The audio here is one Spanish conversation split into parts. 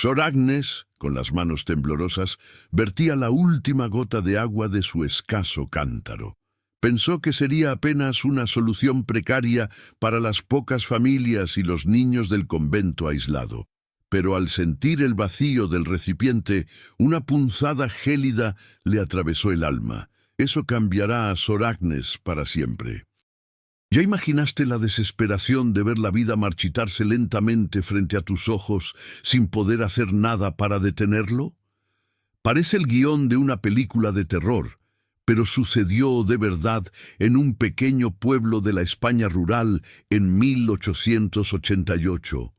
Sor Agnes, con las manos temblorosas, vertía la última gota de agua de su escaso cántaro. Pensó que sería apenas una solución precaria para las pocas familias y los niños del convento aislado. Pero al sentir el vacío del recipiente, una punzada gélida le atravesó el alma. Eso cambiará a Sor Agnes para siempre. ¿Ya imaginaste la desesperación de ver la vida marchitarse lentamente frente a tus ojos sin poder hacer nada para detenerlo? Parece el guión de una película de terror, pero sucedió de verdad en un pequeño pueblo de la España rural en 1888.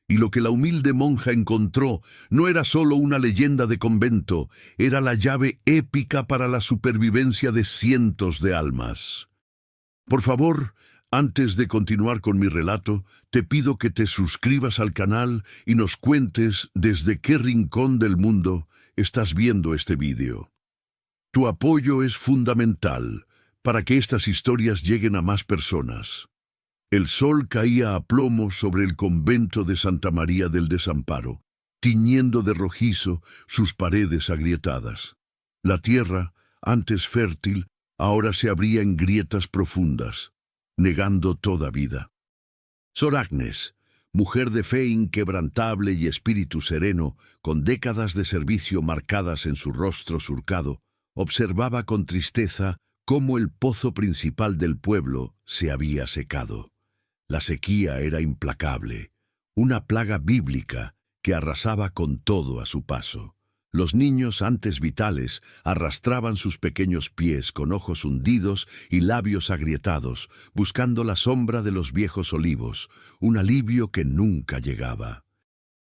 Y lo que la humilde monja encontró no era solo una leyenda de convento, era la llave épica para la supervivencia de cientos de almas. Por favor, antes de continuar con mi relato, te pido que te suscribas al canal y nos cuentes desde qué rincón del mundo estás viendo este vídeo. Tu apoyo es fundamental para que estas historias lleguen a más personas. El sol caía a plomo sobre el convento de Santa María del Desamparo, tiñendo de rojizo sus paredes agrietadas. La tierra, antes fértil, ahora se abría en grietas profundas, negando toda vida. Sor Agnes, mujer de fe inquebrantable y espíritu sereno, con décadas de servicio marcadas en su rostro surcado, observaba con tristeza cómo el pozo principal del pueblo se había secado. La sequía era implacable, una plaga bíblica que arrasaba con todo a su paso. Los niños, antes vitales, arrastraban sus pequeños pies con ojos hundidos y labios agrietados, buscando la sombra de los viejos olivos, un alivio que nunca llegaba.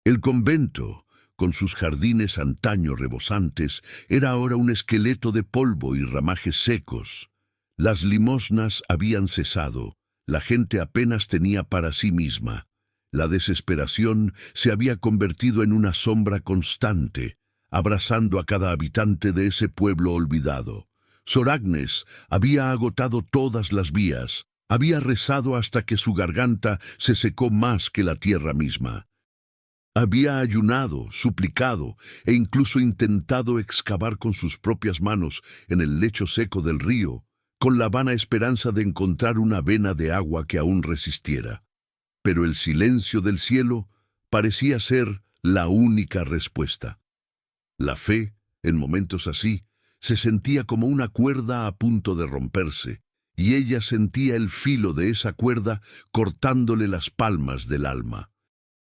El convento, con sus jardines antaño rebosantes, era ahora un esqueleto de polvo y ramajes secos. Las limosnas habían cesado, la gente apenas tenía para sí misma. La desesperación se había convertido en una sombra constante, abrazando a cada habitante de ese pueblo olvidado. Sor Agnes había agotado todas las vías, había rezado hasta que su garganta se secó más que la tierra misma. Había ayunado, suplicado e incluso intentado excavar con sus propias manos en el lecho seco del río, con la vana esperanza de encontrar una vena de agua que aún resistiera. Pero el silencio del cielo parecía ser la única respuesta. La fe, en momentos así, se sentía como una cuerda a punto de romperse, y ella sentía el filo de esa cuerda cortándole las palmas del alma.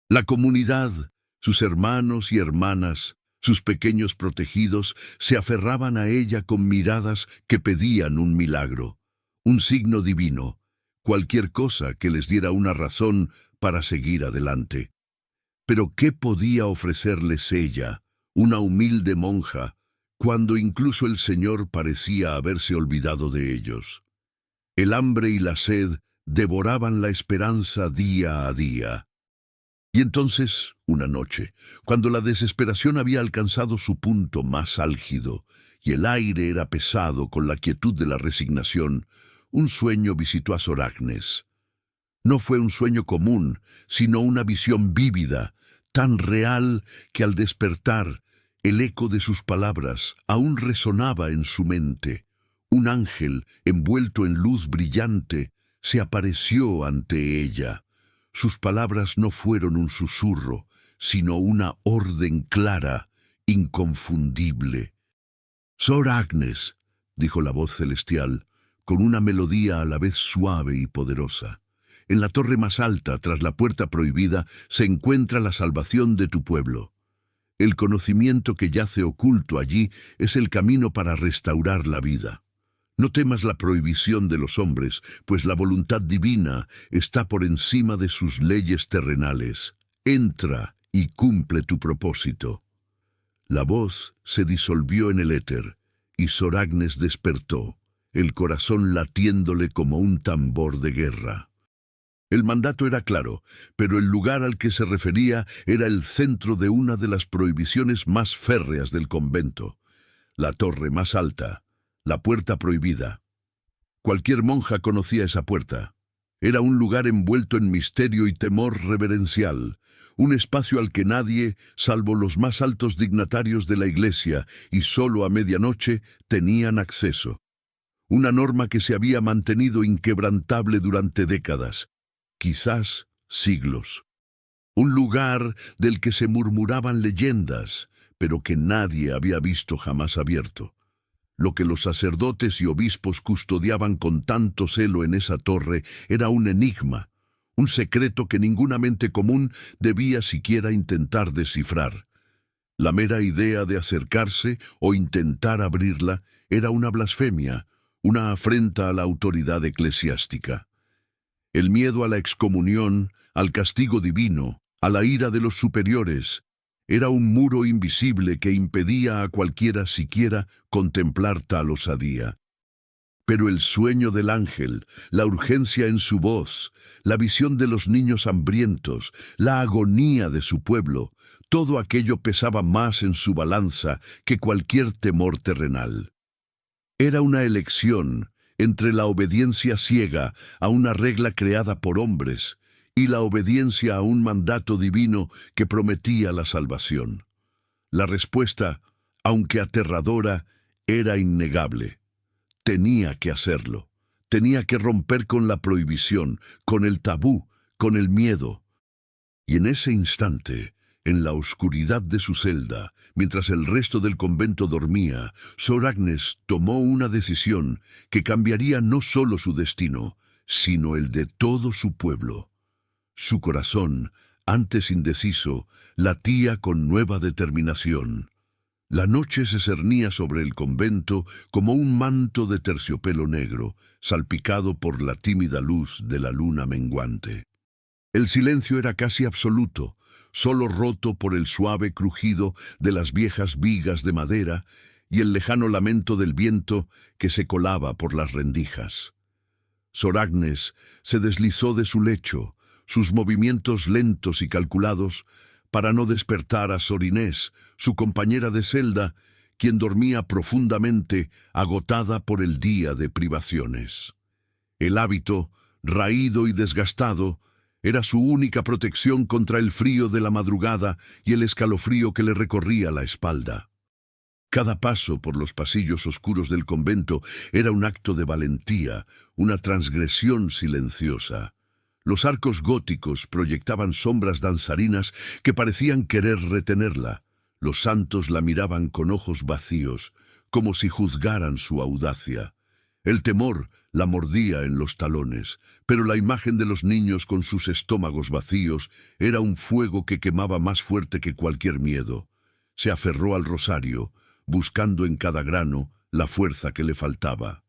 La comunidad, sus hermanos y hermanas, sus pequeños protegidos, se aferraban a ella con miradas que pedían un milagro, un signo divino, cualquier cosa que les diera una razón para seguir adelante. Pero ¿qué podía ofrecerles ella, una humilde monja, cuando incluso el Señor parecía haberse olvidado de ellos? El hambre y la sed devoraban la esperanza día a día. Y entonces, una noche, cuando la desesperación había alcanzado su punto más álgido y el aire era pesado con la quietud de la resignación, un sueño visitó a Sor Agnes. No fue un sueño común, sino una visión vívida, tan real que al despertar, el eco de sus palabras aún resonaba en su mente. Un ángel, envuelto en luz brillante, se apareció ante ella. Sus palabras no fueron un susurro, sino una orden clara, inconfundible. «Sor Agnes», dijo la voz celestial, con una melodía a la vez suave y poderosa. «En la torre más alta, tras la puerta prohibida, se encuentra la salvación de tu pueblo. El conocimiento que yace oculto allí es el camino para restaurar la vida. No temas la prohibición de los hombres, pues la voluntad divina está por encima de sus leyes terrenales. Entra y cumple tu propósito». La voz se disolvió en el éter, y Sor Agnes despertó, el corazón latiéndole como un tambor de guerra. El mandato era claro, pero el lugar al que se refería era el centro de una de las prohibiciones más férreas del convento. La torre más alta, la puerta prohibida. Cualquier monja conocía esa puerta. Era un lugar envuelto en misterio y temor reverencial, un espacio al que nadie, salvo los más altos dignatarios de la Iglesia, y solo a medianoche, tenían acceso. Una norma que se había mantenido inquebrantable durante décadas, quizás siglos. Un lugar del que se murmuraban leyendas, pero que nadie había visto jamás abierto. Lo que los sacerdotes y obispos custodiaban con tanto celo en esa torre era un enigma, un secreto que ninguna mente común debía siquiera intentar descifrar. La mera idea de acercarse o intentar abrirla era una blasfemia, una afrenta a la autoridad eclesiástica. El miedo a la excomunión, al castigo divino, a la ira de los superiores, era un muro invisible que impedía a cualquiera siquiera contemplar tal osadía. Pero el sueño del ángel, la urgencia en su voz, la visión de los niños hambrientos, la agonía de su pueblo, todo aquello pesaba más en su balanza que cualquier temor terrenal. Era una elección entre la obediencia ciega a una regla creada por hombres y la obediencia a un mandato divino que prometía la salvación. La respuesta, aunque aterradora, era innegable. Tenía que hacerlo. Tenía que romper con la prohibición, con el tabú, con el miedo. Y en ese instante, en la oscuridad de su celda, mientras el resto del convento dormía, Sor Agnes tomó una decisión que cambiaría no solo su destino, sino el de todo su pueblo. Su corazón, antes indeciso, latía con nueva determinación. La noche se cernía sobre el convento como un manto de terciopelo negro, salpicado por la tímida luz de la luna menguante. El silencio era casi absoluto, solo roto por el suave crujido de las viejas vigas de madera y el lejano lamento del viento que se colaba por las rendijas. Sor Agnes se deslizó de su lecho, sus movimientos lentos y calculados, para no despertar a Sor Inés, su compañera de celda, quien dormía profundamente, agotada por el día de privaciones. El hábito, raído y desgastado, era su única protección contra el frío de la madrugada y el escalofrío que le recorría la espalda. Cada paso por los pasillos oscuros del convento era un acto de valentía, una transgresión silenciosa. Los arcos góticos proyectaban sombras danzarinas que parecían querer retenerla. Los santos la miraban con ojos vacíos, como si juzgaran su audacia. El temor la mordía en los talones, pero la imagen de los niños con sus estómagos vacíos era un fuego que quemaba más fuerte que cualquier miedo. Se aferró al rosario, buscando en cada grano la fuerza que le faltaba.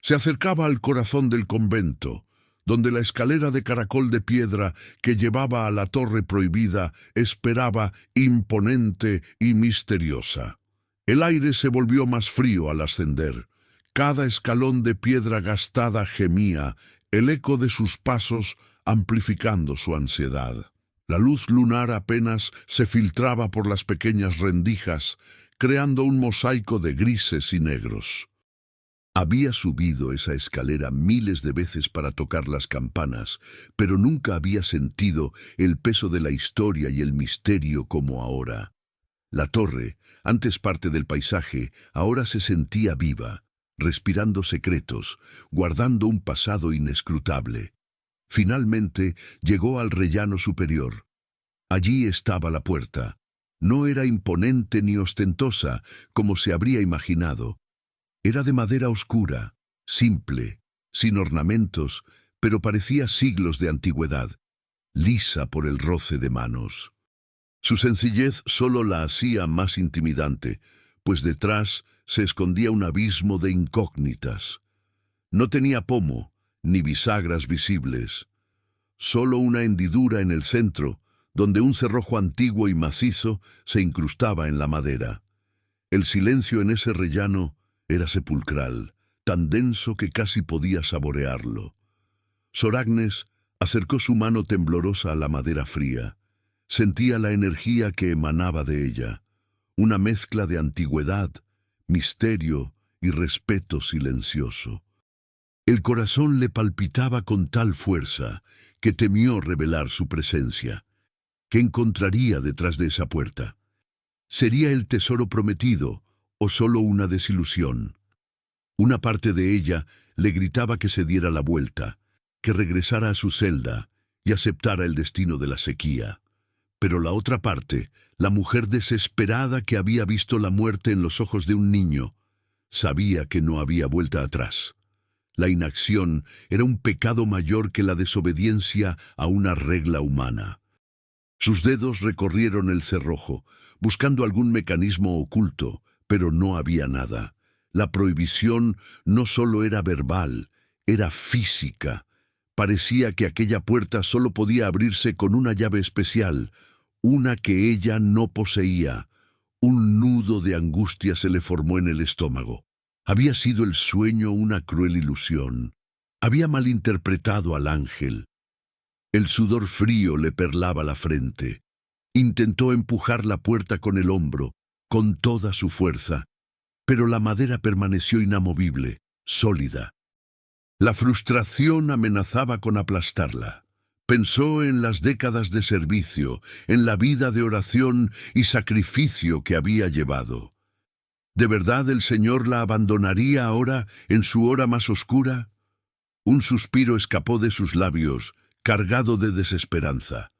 Se acercaba al corazón del convento, donde la escalera de caracol de piedra que llevaba a la torre prohibida esperaba imponente y misteriosa. El aire se volvió más frío al ascender. Cada escalón de piedra gastada gemía, el eco de sus pasos amplificando su ansiedad. La luz lunar apenas se filtraba por las pequeñas rendijas, creando un mosaico de grises y negros. Había subido esa escalera miles de veces para tocar las campanas, pero nunca había sentido el peso de la historia y el misterio como ahora. La torre, antes parte del paisaje, ahora se sentía viva, respirando secretos, guardando un pasado inescrutable. Finalmente llegó al rellano superior. Allí estaba la puerta. No era imponente ni ostentosa, como se habría imaginado. Era de madera oscura, simple, sin ornamentos, pero parecía siglos de antigüedad, lisa por el roce de manos. Su sencillez solo la hacía más intimidante, pues detrás se escondía un abismo de incógnitas. No tenía pomo, ni bisagras visibles, solo una hendidura en el centro, donde un cerrojo antiguo y macizo se incrustaba en la madera. El silencio en ese rellano era sepulcral, tan denso que casi podía saborearlo. Sor Agnes acercó su mano temblorosa a la madera fría. Sentía la energía que emanaba de ella, una mezcla de antigüedad, misterio y respeto silencioso. El corazón le palpitaba con tal fuerza que temió revelar su presencia. ¿Qué encontraría detrás de esa puerta? ¿Sería el tesoro prometido o solo una desilusión? Una parte de ella le gritaba que se diera la vuelta, que regresara a su celda y aceptara el destino de la sequía. Pero la otra parte, la mujer desesperada que había visto la muerte en los ojos de un niño, sabía que no había vuelta atrás. La inacción era un pecado mayor que la desobediencia a una regla humana. Sus dedos recorrieron el cerrojo, buscando algún mecanismo oculto, pero no había nada. La prohibición no solo era verbal, era física. Parecía que aquella puerta solo podía abrirse con una llave especial, una que ella no poseía. Un nudo de angustia se le formó en el estómago. Había sido el sueño una cruel ilusión. Había malinterpretado al ángel. El sudor frío le perlaba la frente. Intentó empujar la puerta con el hombro, con toda su fuerza, pero la madera permaneció inamovible, sólida. La frustración amenazaba con aplastarla. Pensó en las décadas de servicio, en la vida de oración y sacrificio que había llevado. ¿De verdad el Señor la abandonaría ahora, en su hora más oscura? Un suspiro escapó de sus labios, cargado de desesperanza.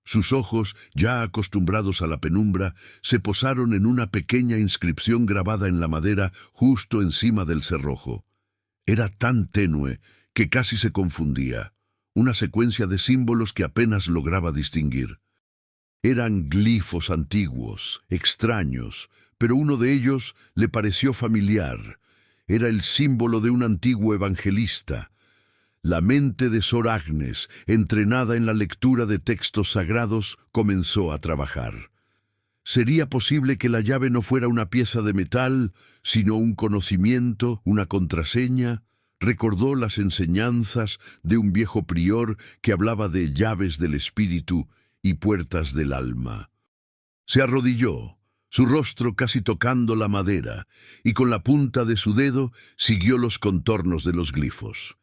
Sus ojos, ya acostumbrados a la penumbra, se posaron en una pequeña inscripción grabada en la madera justo encima del cerrojo. Era tan tenue que casi se confundía, una secuencia de símbolos que apenas lograba distinguir. Eran glifos antiguos, extraños, pero uno de ellos le pareció familiar. Era el símbolo de un antiguo evangelista. La mente de Sor Agnes, entrenada en la lectura de textos sagrados, comenzó a trabajar. ¿Sería posible que la llave no fuera una pieza de metal, sino un conocimiento, una contraseña? Recordó las enseñanzas de un viejo prior que hablaba de llaves del espíritu y puertas del alma. Se arrodilló, su rostro casi tocando la madera, y con la punta de su dedo siguió los contornos de los glifos.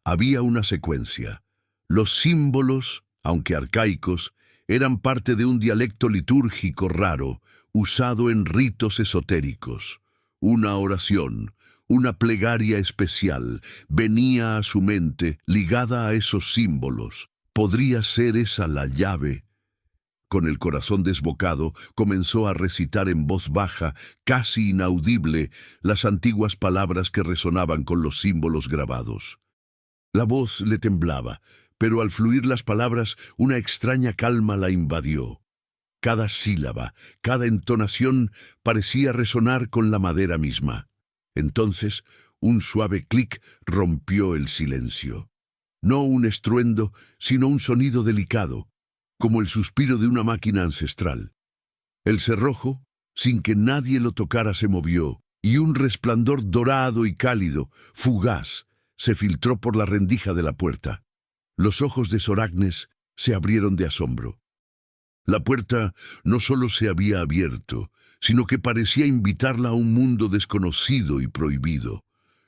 Había una secuencia. Los símbolos, aunque arcaicos, eran parte de un dialecto litúrgico raro, usado en ritos esotéricos. Una oración, una plegaria especial, venía a su mente, ligada a esos símbolos. ¿Podría ser esa la llave? Con el corazón desbocado, comenzó a recitar en voz baja, casi inaudible, las antiguas palabras que resonaban con los símbolos grabados. La voz le temblaba, pero al fluir las palabras, una extraña calma la invadió. Cada sílaba, cada entonación parecía resonar con la madera misma. Entonces, un suave clic rompió el silencio. No un estruendo, sino un sonido delicado, como el suspiro de una máquina ancestral. El cerrojo, sin que nadie lo tocara, se movió, y un resplandor dorado y cálido, fugaz, se filtró por la rendija de la puerta. Los ojos de Sor Agnes se abrieron de asombro. La puerta no solo se había abierto, sino que parecía invitarla a un mundo desconocido y prohibido.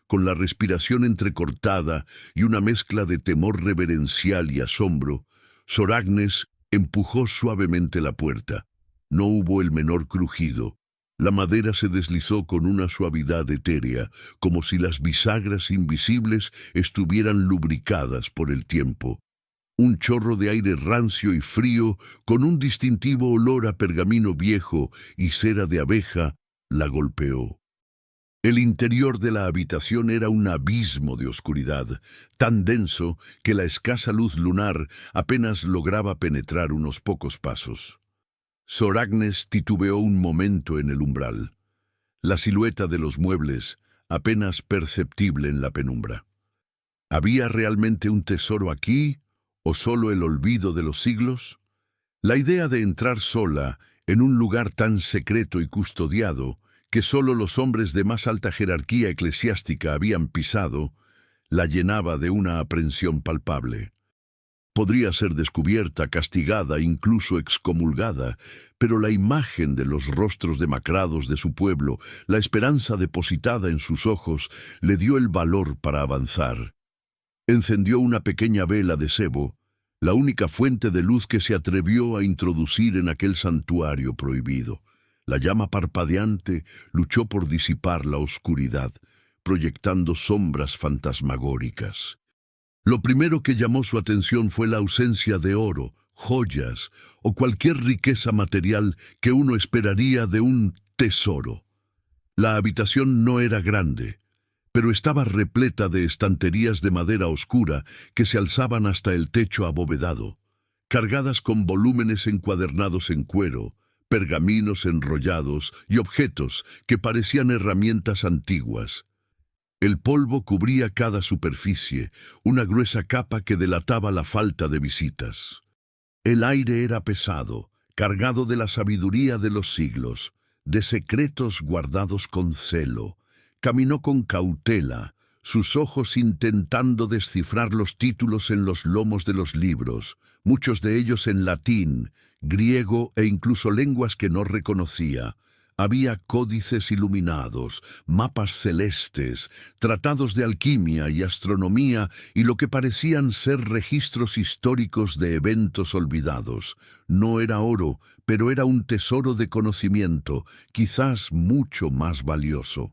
Con la respiración entrecortada y una mezcla de temor reverencial y asombro, Sor Agnes empujó suavemente la puerta. No hubo el menor crujido. La madera se deslizó con una suavidad etérea, como si las bisagras invisibles estuvieran lubricadas por el tiempo. Un chorro de aire rancio y frío, con un distintivo olor a pergamino viejo y cera de abeja, la golpeó. El interior de la habitación era un abismo de oscuridad, tan denso que la escasa luz lunar apenas lograba penetrar unos pocos pasos. Sor Agnes titubeó un momento en el umbral. La silueta de los muebles, apenas perceptible en la penumbra. ¿Había realmente un tesoro aquí, o solo el olvido de los siglos? La idea de entrar sola en un lugar tan secreto y custodiado, que solo los hombres de más alta jerarquía eclesiástica habían pisado, la llenaba de una aprensión palpable. Podría ser descubierta, castigada, incluso excomulgada, pero la imagen de los rostros demacrados de su pueblo, la esperanza depositada en sus ojos, le dio el valor para avanzar. Encendió una pequeña vela de sebo, la única fuente de luz que se atrevió a introducir en aquel santuario prohibido. La llama parpadeante luchó por disipar la oscuridad, proyectando sombras fantasmagóricas. Lo primero que llamó su atención fue la ausencia de oro, joyas o cualquier riqueza material que uno esperaría de un tesoro. La habitación no era grande, pero estaba repleta de estanterías de madera oscura que se alzaban hasta el techo abovedado, cargadas con volúmenes encuadernados en cuero, pergaminos enrollados y objetos que parecían herramientas antiguas. El polvo cubría cada superficie, una gruesa capa que delataba la falta de visitas. El aire era pesado, cargado de la sabiduría de los siglos, de secretos guardados con celo. Caminó con cautela, sus ojos intentando descifrar los títulos en los lomos de los libros, muchos de ellos en latín, griego e incluso lenguas que no reconocía. Había códices iluminados, mapas celestes, tratados de alquimia y astronomía y lo que parecían ser registros históricos de eventos olvidados. No era oro, pero era un tesoro de conocimiento, quizás mucho más valioso.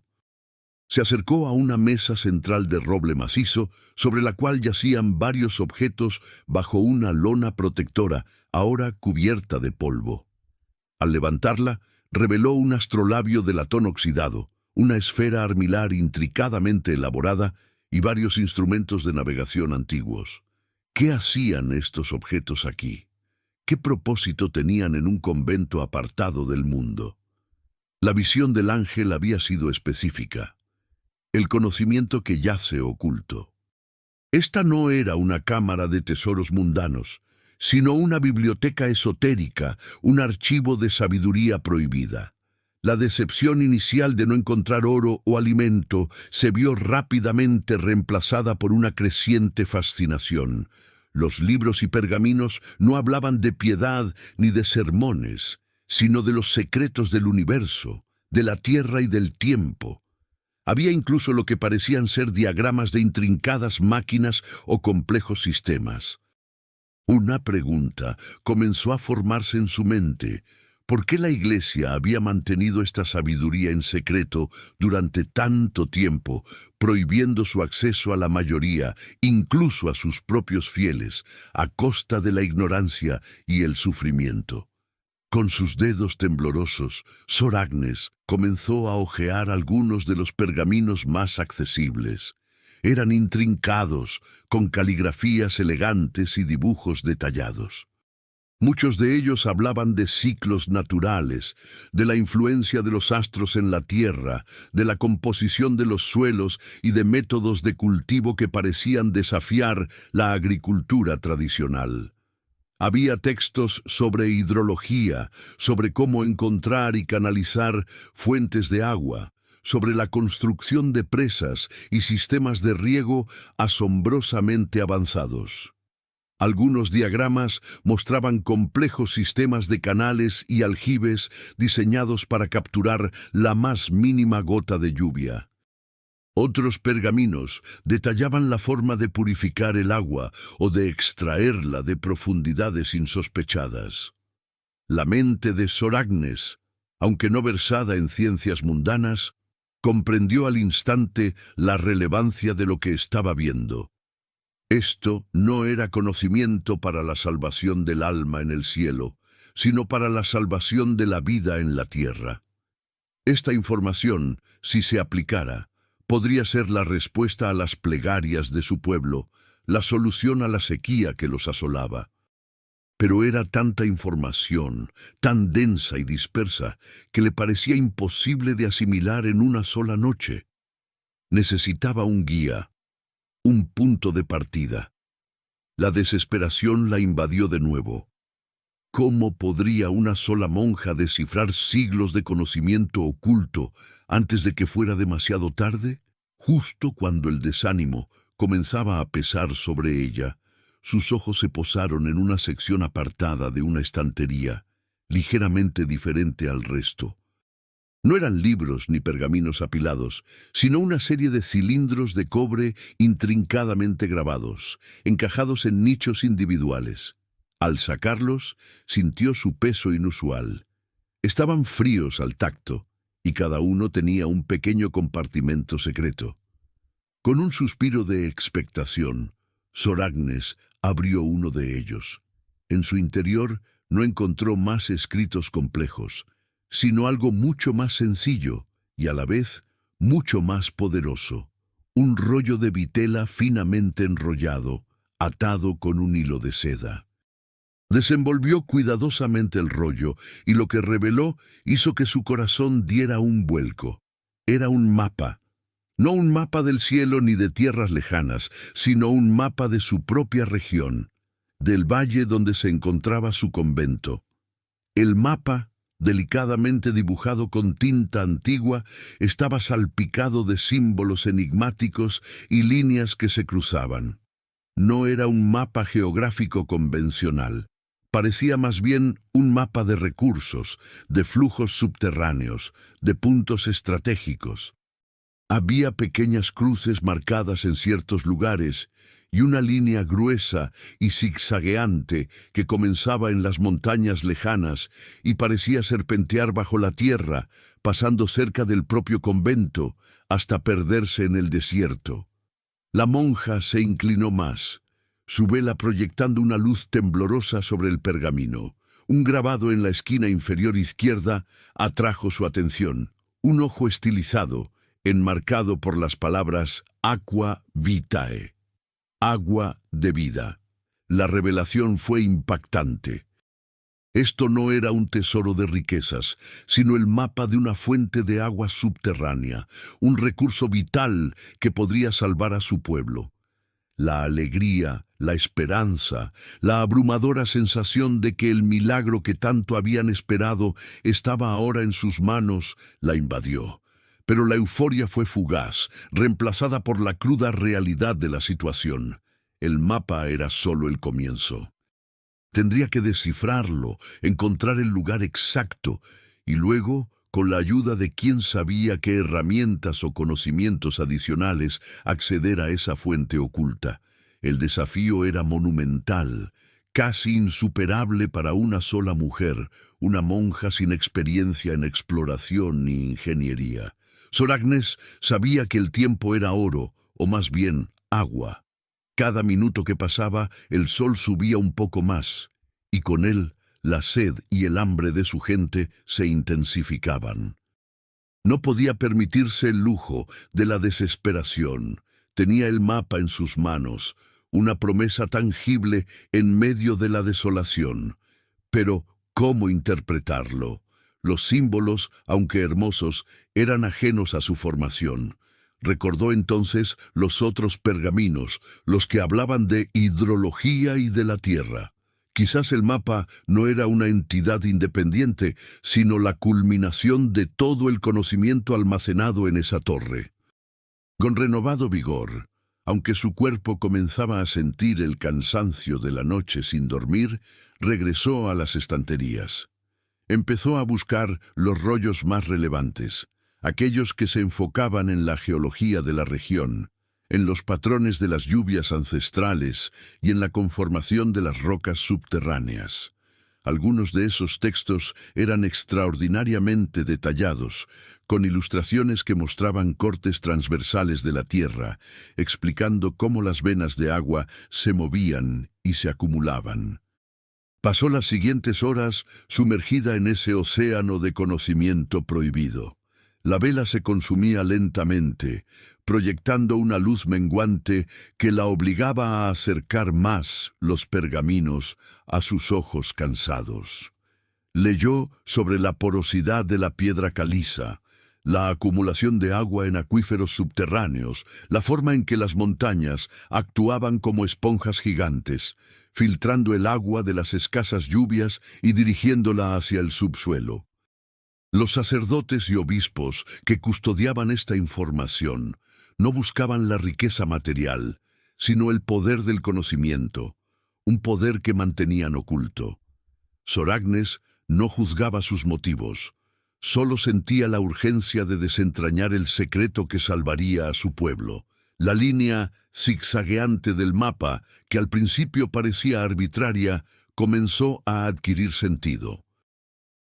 Se acercó a una mesa central de roble macizo, sobre la cual yacían varios objetos bajo una lona protectora, ahora cubierta de polvo. Al levantarla, reveló un astrolabio de latón oxidado, una esfera armilar intricadamente elaborada y varios instrumentos de navegación antiguos. ¿Qué hacían estos objetos aquí? ¿Qué propósito tenían en un convento apartado del mundo? La visión del ángel había sido específica. El conocimiento que yace oculto. Esta no era una cámara de tesoros mundanos, sino una biblioteca esotérica, un archivo de sabiduría prohibida. La decepción inicial de no encontrar oro o alimento se vio rápidamente reemplazada por una creciente fascinación. Los libros y pergaminos no hablaban de piedad ni de sermones, sino de los secretos del universo, de la tierra y del tiempo. Había incluso lo que parecían ser diagramas de intrincadas máquinas o complejos sistemas. Una pregunta comenzó a formarse en su mente. ¿Por qué la Iglesia había mantenido esta sabiduría en secreto durante tanto tiempo, prohibiendo su acceso a la mayoría, incluso a sus propios fieles, a costa de la ignorancia y el sufrimiento? Con sus dedos temblorosos, Sor Agnes comenzó a hojear algunos de los pergaminos más accesibles. Eran intrincados, con caligrafías elegantes y dibujos detallados. Muchos de ellos hablaban de ciclos naturales, de la influencia de los astros en la tierra, de la composición de los suelos y de métodos de cultivo que parecían desafiar la agricultura tradicional. Había textos sobre hidrología, sobre cómo encontrar y canalizar fuentes de agua, sobre la construcción de presas y sistemas de riego asombrosamente avanzados. Algunos diagramas mostraban complejos sistemas de canales y aljibes diseñados para capturar la más mínima gota de lluvia. Otros pergaminos detallaban la forma de purificar el agua o de extraerla de profundidades insospechadas. La mente de Sor Agnes, aunque no versada en ciencias mundanas, comprendió al instante la relevancia de lo que estaba viendo. Esto no era conocimiento para la salvación del alma en el cielo, sino para la salvación de la vida en la tierra. Esta información, si se aplicara, podría ser la respuesta a las plegarias de su pueblo, la solución a la sequía que los asolaba. Pero era tanta información, tan densa y dispersa, que le parecía imposible de asimilar en una sola noche. Necesitaba un guía, un punto de partida. La desesperación la invadió de nuevo. ¿Cómo podría una sola monja descifrar siglos de conocimiento oculto antes de que fuera demasiado tarde? Justo cuando el desánimo comenzaba a pesar sobre ella, sus ojos se posaron en una sección apartada de una estantería, ligeramente diferente al resto. No eran libros ni pergaminos apilados, sino una serie de cilindros de cobre intrincadamente grabados, encajados en nichos individuales. Al sacarlos, sintió su peso inusual. Estaban fríos al tacto, y cada uno tenía un pequeño compartimento secreto. Con un suspiro de expectación, Sor Agnes abrió uno de ellos. En su interior no encontró más escritos complejos, sino algo mucho más sencillo y a la vez mucho más poderoso. Un rollo de vitela finamente enrollado, atado con un hilo de seda. Desenvolvió cuidadosamente el rollo y lo que reveló hizo que su corazón diera un vuelco. Era un mapa. No un mapa del cielo ni de tierras lejanas, sino un mapa de su propia región, del valle donde se encontraba su convento. El mapa, delicadamente dibujado con tinta antigua, estaba salpicado de símbolos enigmáticos y líneas que se cruzaban. No era un mapa geográfico convencional. Parecía más bien un mapa de recursos, de flujos subterráneos, de puntos estratégicos. Había pequeñas cruces marcadas en ciertos lugares y una línea gruesa y zigzagueante que comenzaba en las montañas lejanas y parecía serpentear bajo la tierra, pasando cerca del propio convento hasta perderse en el desierto. La monja se inclinó más, su vela proyectando una luz temblorosa sobre el pergamino. Un grabado en la esquina inferior izquierda atrajo su atención, un ojo estilizado, enmarcado por las palabras Aqua Vitae, agua de vida. La revelación fue impactante. Esto no era un tesoro de riquezas, sino el mapa de una fuente de agua subterránea, un recurso vital que podría salvar a su pueblo. La alegría, la esperanza, la abrumadora sensación de que el milagro que tanto habían esperado estaba ahora en sus manos, la invadió. Pero la euforia fue fugaz, reemplazada por la cruda realidad de la situación. El mapa era solo el comienzo. Tendría que descifrarlo, encontrar el lugar exacto, y luego, con la ayuda de quien sabía qué herramientas o conocimientos adicionales, acceder a esa fuente oculta. El desafío era monumental, casi insuperable para una sola mujer, una monja sin experiencia en exploración ni ingeniería. Sor Agnes sabía que el tiempo era oro, o más bien agua. Cada minuto que pasaba, el sol subía un poco más, y con él la sed y el hambre de su gente se intensificaban. No podía permitirse el lujo de la desesperación. Tenía el mapa en sus manos, una promesa tangible en medio de la desolación. Pero, ¿cómo interpretarlo? Los símbolos, aunque hermosos, eran ajenos a su formación. Recordó entonces los otros pergaminos, los que hablaban de hidrología y de la tierra. Quizás el mapa no era una entidad independiente, sino la culminación de todo el conocimiento almacenado en esa torre. Con renovado vigor, aunque su cuerpo comenzaba a sentir el cansancio de la noche sin dormir, regresó a las estanterías. Empezó a buscar los rollos más relevantes, aquellos que se enfocaban en la geología de la región, en los patrones de las lluvias ancestrales y en la conformación de las rocas subterráneas. Algunos de esos textos eran extraordinariamente detallados, con ilustraciones que mostraban cortes transversales de la tierra, explicando cómo las venas de agua se movían y se acumulaban. Pasó las siguientes horas sumergida en ese océano de conocimiento prohibido. La vela se consumía lentamente, proyectando una luz menguante que la obligaba a acercar más los pergaminos a sus ojos cansados. Leyó sobre la porosidad de la piedra caliza, la acumulación de agua en acuíferos subterráneos, la forma en que las montañas actuaban como esponjas gigantes, filtrando el agua de las escasas lluvias y dirigiéndola hacia el subsuelo. Los sacerdotes y obispos que custodiaban esta información no buscaban la riqueza material, sino el poder del conocimiento, un poder que mantenían oculto. Sor Agnes no juzgaba sus motivos, Solo sentía la urgencia de desentrañar el secreto que salvaría a su pueblo. La línea zigzagueante del mapa, que al principio parecía arbitraria, comenzó a adquirir sentido.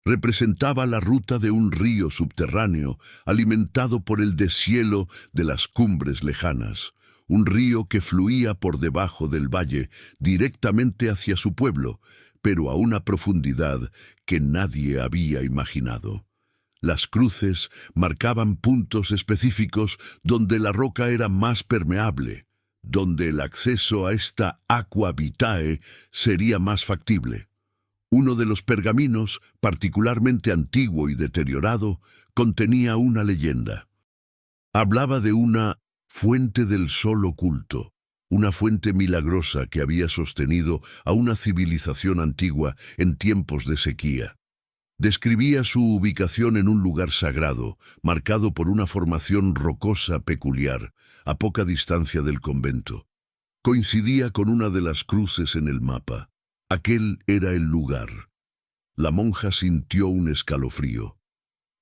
Representaba la ruta de un río subterráneo, alimentado por el deshielo de las cumbres lejanas. Un río que fluía por debajo del valle, directamente hacia su pueblo, pero a una profundidad que nadie había imaginado. Las cruces marcaban puntos específicos donde la roca era más permeable, donde el acceso a esta aqua vitae sería más factible. Uno de los pergaminos, particularmente antiguo y deteriorado, contenía una leyenda. Hablaba de una fuente del sol oculto, una fuente milagrosa que había sostenido a una civilización antigua en tiempos de sequía. Describía su ubicación en un lugar sagrado, marcado por una formación rocosa peculiar, a poca distancia del convento. Coincidía con una de las cruces en el mapa. Aquel era el lugar. La monja sintió un escalofrío.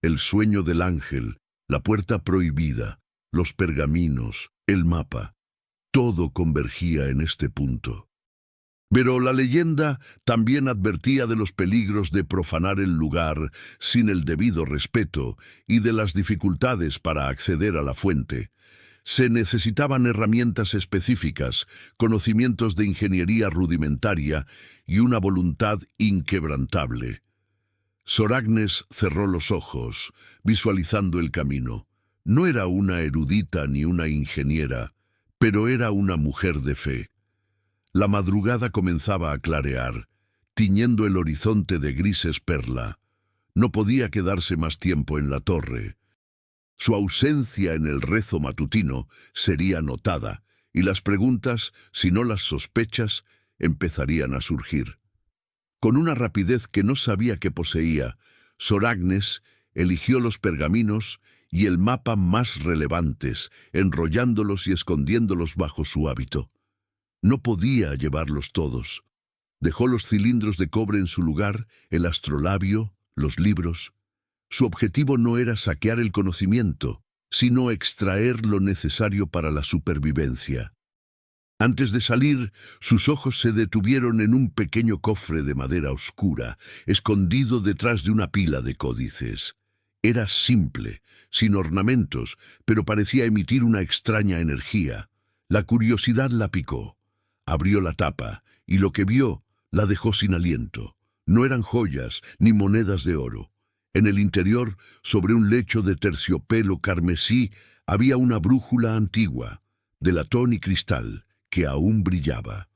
El sueño del ángel, la puerta prohibida, los pergaminos, el mapa, todo convergía en este punto. Pero la leyenda también advertía de los peligros de profanar el lugar sin el debido respeto y de las dificultades para acceder a la fuente. Se necesitaban herramientas específicas, conocimientos de ingeniería rudimentaria y una voluntad inquebrantable. Sor Agnes cerró los ojos, visualizando el camino. No era una erudita ni una ingeniera, pero era una mujer de fe. La madrugada comenzaba a clarear, tiñendo el horizonte de grises perla. No podía quedarse más tiempo en la torre. Su ausencia en el rezo matutino sería notada, y las preguntas, si no las sospechas, empezarían a surgir. Con una rapidez que no sabía que poseía, Sor Agnes eligió los pergaminos y el mapa más relevantes, enrollándolos y escondiéndolos bajo su hábito. No podía llevarlos todos. Dejó los cilindros de cobre en su lugar, el astrolabio, los libros. Su objetivo no era saquear el conocimiento, sino extraer lo necesario para la supervivencia. Antes de salir, sus ojos se detuvieron en un pequeño cofre de madera oscura, escondido detrás de una pila de códices. Era simple, sin ornamentos, pero parecía emitir una extraña energía. La curiosidad la picó. Abrió la tapa, y lo que vio la dejó sin aliento. No eran joyas ni monedas de oro. En el interior, sobre un lecho de terciopelo carmesí, había una brújula antigua, de latón y cristal, que aún brillaba.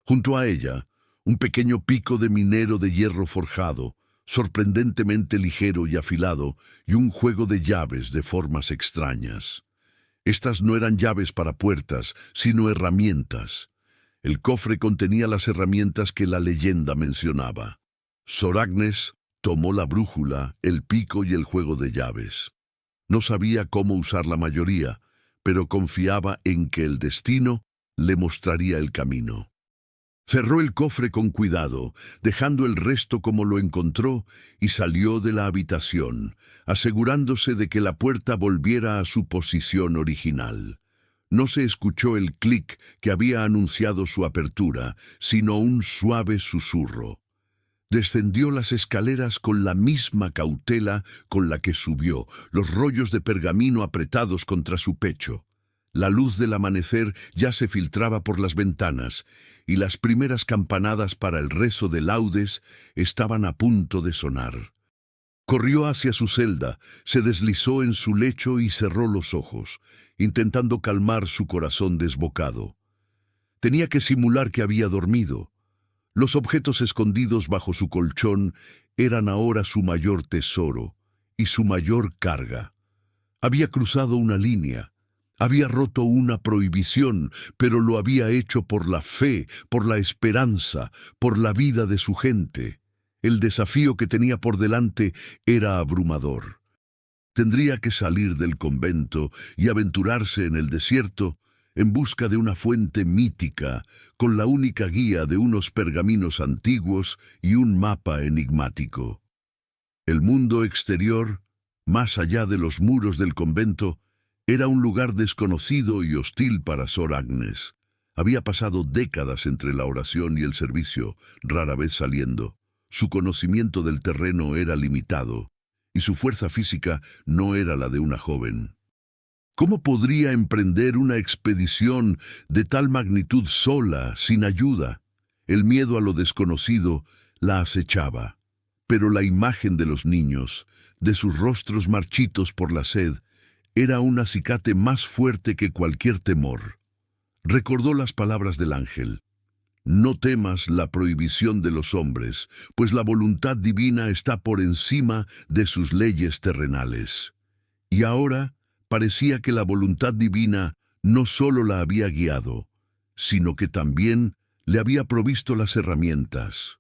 Junto a ella, un pequeño pico de minero de hierro forjado, sorprendentemente ligero y afilado, y un juego de llaves de formas extrañas. Estas no eran llaves para puertas, sino herramientas. El cofre contenía las herramientas que la leyenda mencionaba. Sor Agnes tomó la brújula, el pico y el juego de llaves. No sabía cómo usar la mayoría, pero confiaba en que el destino le mostraría el camino. Cerró el cofre con cuidado, dejando el resto como lo encontró, y salió de la habitación, asegurándose de que la puerta volviera a su posición original. No se escuchó el clic que había anunciado su apertura, sino un suave susurro. Descendió las escaleras con la misma cautela con la que subió, los rollos de pergamino apretados contra su pecho. La luz del amanecer ya se filtraba por las ventanas, y las primeras campanadas para el rezo de laudes estaban a punto de sonar. Corrió hacia su celda, se deslizó en su lecho y cerró los ojos, intentando calmar su corazón desbocado. Tenía que simular que había dormido. Los objetos escondidos bajo su colchón eran ahora su mayor tesoro y su mayor carga. Había cruzado una línea, había roto una prohibición, pero lo había hecho por la fe, por la esperanza, por la vida de su gente. El desafío que tenía por delante era abrumador. Tendría que salir del convento y aventurarse en el desierto en busca de una fuente mítica, con la única guía de unos pergaminos antiguos y un mapa enigmático. El mundo exterior, más allá de los muros del convento, era un lugar desconocido y hostil para Sor Agnes. Había pasado décadas entre la oración y el servicio, rara vez saliendo. Su conocimiento del terreno era limitado, y su fuerza física no era la de una joven. ¿Cómo podría emprender una expedición de tal magnitud sola, sin ayuda? El miedo a lo desconocido la acechaba, pero la imagen de los niños, de sus rostros marchitos por la sed, era un acicate más fuerte que cualquier temor. Recordó las palabras del ángel: no temas la prohibición de los hombres, pues la voluntad divina está por encima de sus leyes terrenales. Y ahora parecía que la voluntad divina no solo la había guiado, sino que también le había provisto las herramientas.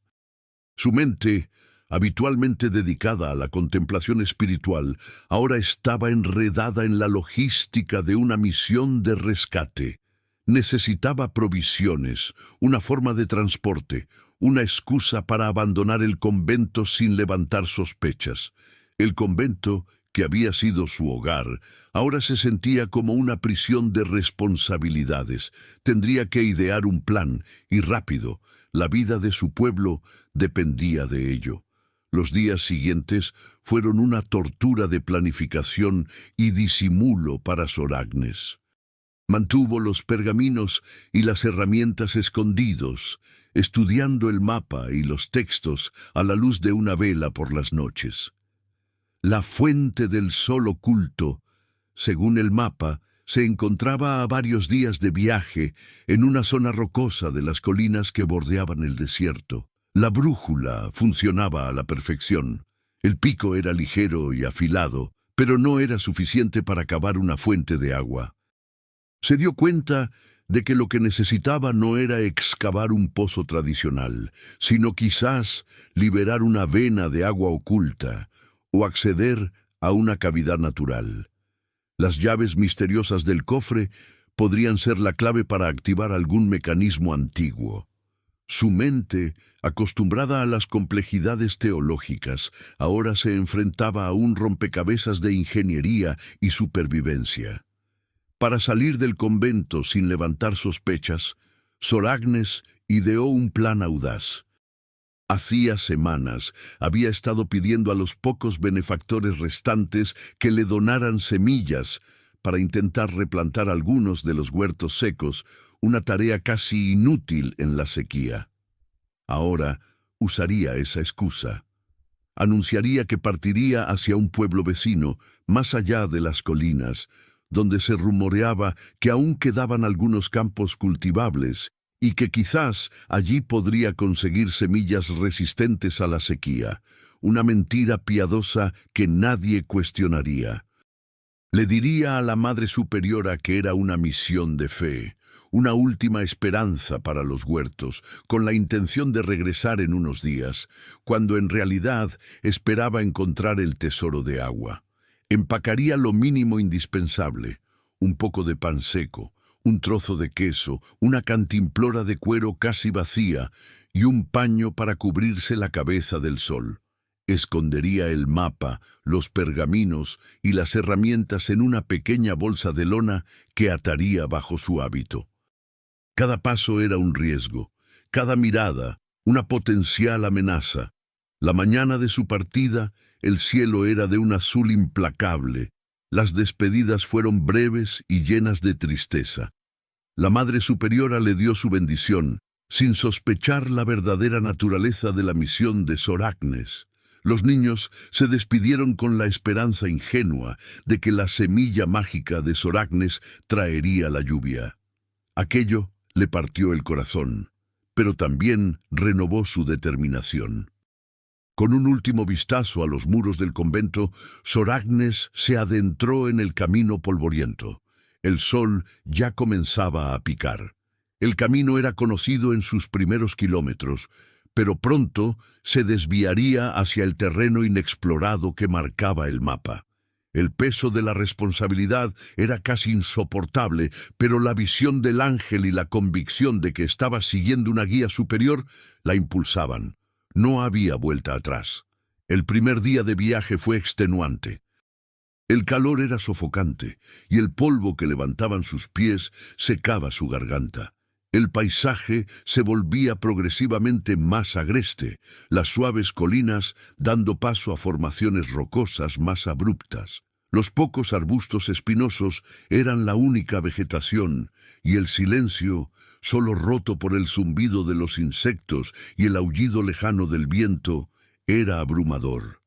Su mente, habitualmente dedicada a la contemplación espiritual, ahora estaba enredada en la logística de una misión de rescate. Necesitaba provisiones, una forma de transporte, una excusa para abandonar el convento sin levantar sospechas. El convento, que había sido su hogar, ahora se sentía como una prisión de responsabilidades. Tendría que idear un plan, y rápido. La vida de su pueblo dependía de ello. Los días siguientes fueron una tortura de planificación y disimulo para Sor Agnes. Mantuvo los pergaminos y las herramientas escondidos, estudiando el mapa y los textos a la luz de una vela por las noches. La fuente del sol oculto, según el mapa, se encontraba a varios días de viaje en una zona rocosa de las colinas que bordeaban el desierto. La brújula funcionaba a la perfección. El pico era ligero y afilado, pero no era suficiente para cavar una fuente de agua. Se dio cuenta de que lo que necesitaba no era excavar un pozo tradicional, sino quizás liberar una vena de agua oculta o acceder a una cavidad natural. Las llaves misteriosas del cofre podrían ser la clave para activar algún mecanismo antiguo. Su mente, acostumbrada a las complejidades teológicas, ahora se enfrentaba a un rompecabezas de ingeniería y supervivencia. Para salir del convento sin levantar sospechas, Sor Agnes ideó un plan audaz. Hacía semanas había estado pidiendo a los pocos benefactores restantes que le donaran semillas para intentar replantar algunos de los huertos secos, una tarea casi inútil en la sequía. Ahora usaría esa excusa. Anunciaría que partiría hacia un pueblo vecino, más allá de las colinas, donde se rumoreaba que aún quedaban algunos campos cultivables y que quizás allí podría conseguir semillas resistentes a la sequía, una mentira piadosa que nadie cuestionaría. Le diría a la Madre Superiora que era una misión de fe, una última esperanza para los huertos, con la intención de regresar en unos días, cuando en realidad esperaba encontrar el tesoro de agua. Empacaría lo mínimo indispensable: un poco de pan seco, un trozo de queso, una cantimplora de cuero casi vacía y un paño para cubrirse la cabeza del sol. Escondería el mapa, los pergaminos y las herramientas en una pequeña bolsa de lona que ataría bajo su hábito. Cada paso era un riesgo, cada mirada una potencial amenaza. La mañana de su partida, el cielo era de un azul implacable. Las despedidas fueron breves y llenas de tristeza. La Madre Superiora le dio su bendición, sin sospechar la verdadera naturaleza de la misión de Sor Agnes. Los niños se despidieron con la esperanza ingenua de que la semilla mágica de Sor Agnes traería la lluvia. Aquello le partió el corazón, pero también renovó su determinación. Con un último vistazo a los muros del convento, Sor Agnes se adentró en el camino polvoriento. El sol ya comenzaba a picar. El camino era conocido en sus primeros kilómetros, pero pronto se desviaría hacia el terreno inexplorado que marcaba el mapa. El peso de la responsabilidad era casi insoportable, pero la visión del ángel y la convicción de que estaba siguiendo una guía superior la impulsaban. No había vuelta atrás. El primer día de viaje fue extenuante. El calor era sofocante y el polvo que levantaban sus pies secaba su garganta. El paisaje se volvía progresivamente más agreste, las suaves colinas dando paso a formaciones rocosas más abruptas. Los pocos arbustos espinosos eran la única vegetación y el silencio, solo roto por el zumbido de los insectos y el aullido lejano del viento, era abrumador.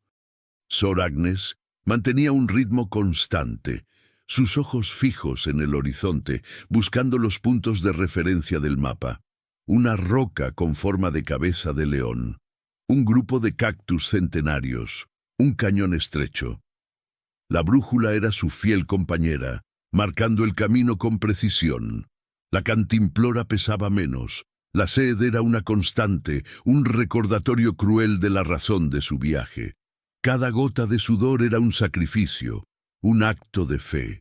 Sor Agnes mantenía un ritmo constante, sus ojos fijos en el horizonte, buscando los puntos de referencia del mapa. Una roca con forma de cabeza de león, un grupo de cactus centenarios, un cañón estrecho. La brújula era su fiel compañera, marcando el camino con precisión. La cantimplora pesaba menos. La sed era una constante, un recordatorio cruel de la razón de su viaje. Cada gota de sudor era un sacrificio, un acto de fe.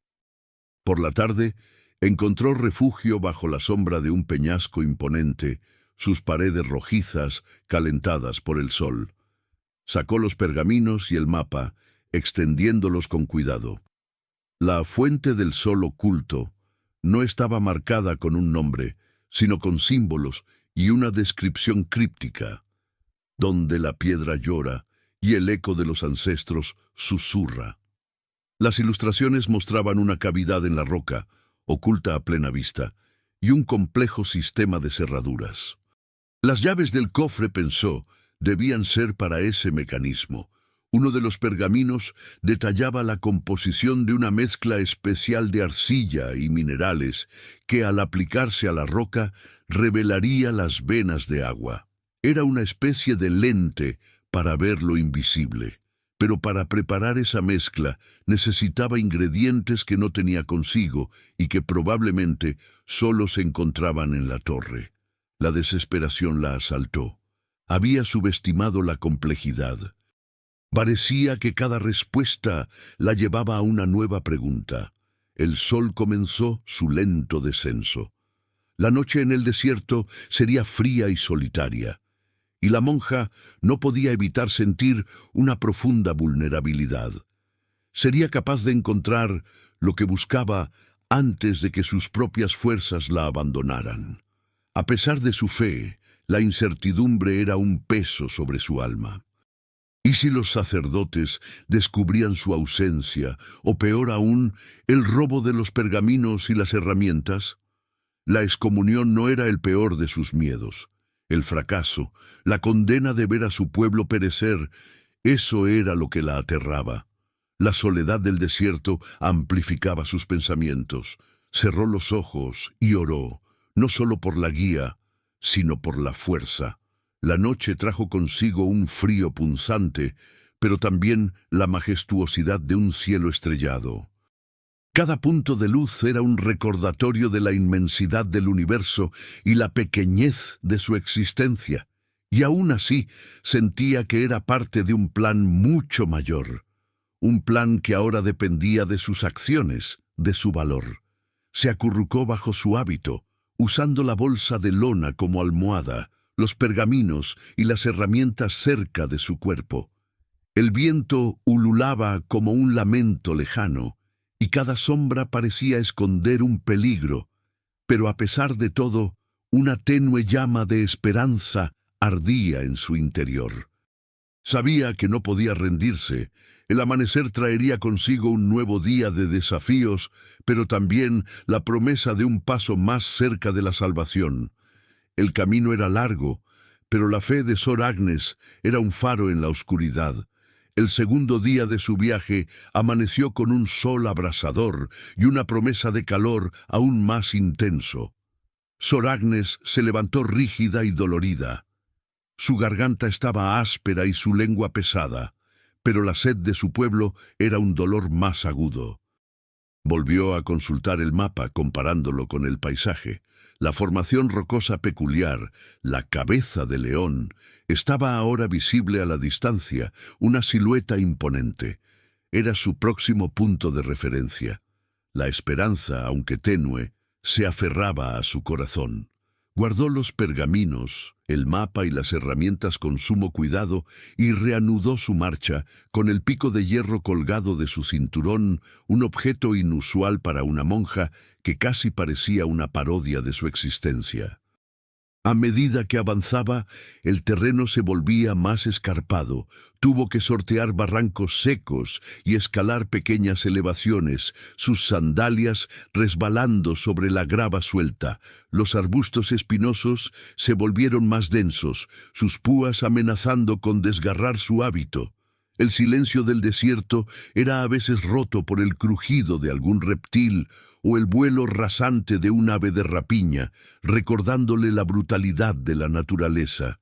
Por la tarde, encontró refugio bajo la sombra de un peñasco imponente, sus paredes rojizas, calentadas por el sol. Sacó los pergaminos y el mapa, extendiéndolos con cuidado. La fuente del sol oculto no estaba marcada con un nombre, sino con símbolos y una descripción críptica. Donde la piedra llora y el eco de los ancestros susurra. Las ilustraciones mostraban una cavidad en la roca, oculta a plena vista, y un complejo sistema de cerraduras. Las llaves del cofre, pensó, debían ser para ese mecanismo. Uno de los pergaminos detallaba la composición de una mezcla especial de arcilla y minerales que, al aplicarse a la roca, revelaría las venas de agua. Era una especie de lente para ver lo invisible, pero para preparar esa mezcla necesitaba ingredientes que no tenía consigo y que probablemente solo se encontraban en la torre. La desesperación la asaltó. Había subestimado la complejidad. Parecía que cada respuesta la llevaba a una nueva pregunta. El sol comenzó su lento descenso. La noche en el desierto sería fría y solitaria, y la monja no podía evitar sentir una profunda vulnerabilidad. Sería capaz de encontrar lo que buscaba antes de que sus propias fuerzas la abandonaran. A pesar de su fe, la incertidumbre era un peso sobre su alma. ¿Y si los sacerdotes descubrían su ausencia, o peor aún, el robo de los pergaminos y las herramientas? La excomunión no era el peor de sus miedos. El fracaso, la condena de ver a su pueblo perecer, eso era lo que la aterraba. La soledad del desierto amplificaba sus pensamientos. Cerró los ojos y oró, no solo por la guía, sino por la fuerza. La noche trajo consigo un frío punzante, pero también la majestuosidad de un cielo estrellado. Cada punto de luz era un recordatorio de la inmensidad del universo y la pequeñez de su existencia, y aún así sentía que era parte de un plan mucho mayor, un plan que ahora dependía de sus acciones, de su valor. Se acurrucó bajo su hábito, usando la bolsa de lona como almohada, los pergaminos y las herramientas cerca de su cuerpo. El viento ululaba como un lamento lejano, y cada sombra parecía esconder un peligro, pero a pesar de todo, una tenue llama de esperanza ardía en su interior. Sabía que no podía rendirse. El amanecer traería consigo un nuevo día de desafíos, pero también la promesa de un paso más cerca de la salvación. El camino era largo, pero la fe de Sor Agnes era un faro en la oscuridad. El segundo día de su viaje amaneció con un sol abrasador y una promesa de calor aún más intenso. Sor Agnes se levantó rígida y dolorida. Su garganta estaba áspera y su lengua pesada, pero la sed de su pueblo era un dolor más agudo. Volvió a consultar el mapa comparándolo con el paisaje. La formación rocosa peculiar, la cabeza de león, estaba ahora visible a la distancia, una silueta imponente. Era su próximo punto de referencia. La esperanza, aunque tenue, se aferraba a su corazón. Guardó los pergaminos, el mapa y las herramientas con sumo cuidado y reanudó su marcha con el pico de hierro colgado de su cinturón, un objeto inusual para una monja que casi parecía una parodia de su existencia. A medida que avanzaba, el terreno se volvía más escarpado. Tuvo que sortear barrancos secos y escalar pequeñas elevaciones, sus sandalias resbalando sobre la grava suelta. Los arbustos espinosos se volvieron más densos, sus púas amenazando con desgarrar su hábito. El silencio del desierto era a veces roto por el crujido de algún reptil o el vuelo rasante de un ave de rapiña, recordándole la brutalidad de la naturaleza.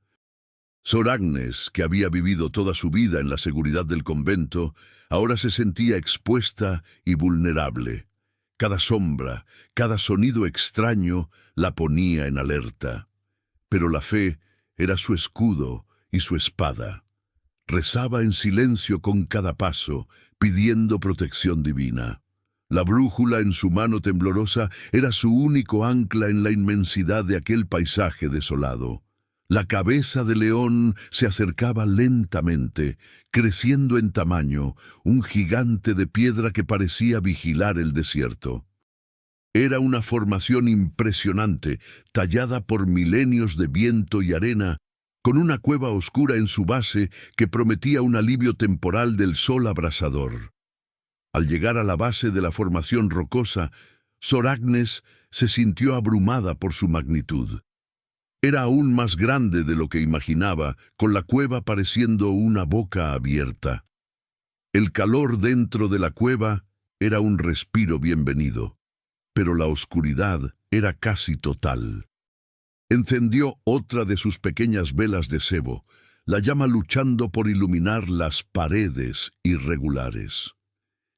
Sor Agnes, que había vivido toda su vida en la seguridad del convento, ahora se sentía expuesta y vulnerable. Cada sombra, cada sonido extraño la ponía en alerta. Pero la fe era su escudo y su espada. Rezaba en silencio con cada paso, pidiendo protección divina. La brújula en su mano temblorosa era su único ancla en la inmensidad de aquel paisaje desolado. La cabeza de león se acercaba lentamente, creciendo en tamaño, un gigante de piedra que parecía vigilar el desierto. Era una formación impresionante, tallada por milenios de viento y arena, con una cueva oscura en su base que prometía un alivio temporal del sol abrasador. Al llegar a la base de la formación rocosa, Sor Agnes se sintió abrumada por su magnitud. Era aún más grande de lo que imaginaba, con la cueva pareciendo una boca abierta. El calor dentro de la cueva era un respiro bienvenido, pero la oscuridad era casi total. Encendió otra de sus pequeñas velas de sebo, la llama luchando por iluminar las paredes irregulares.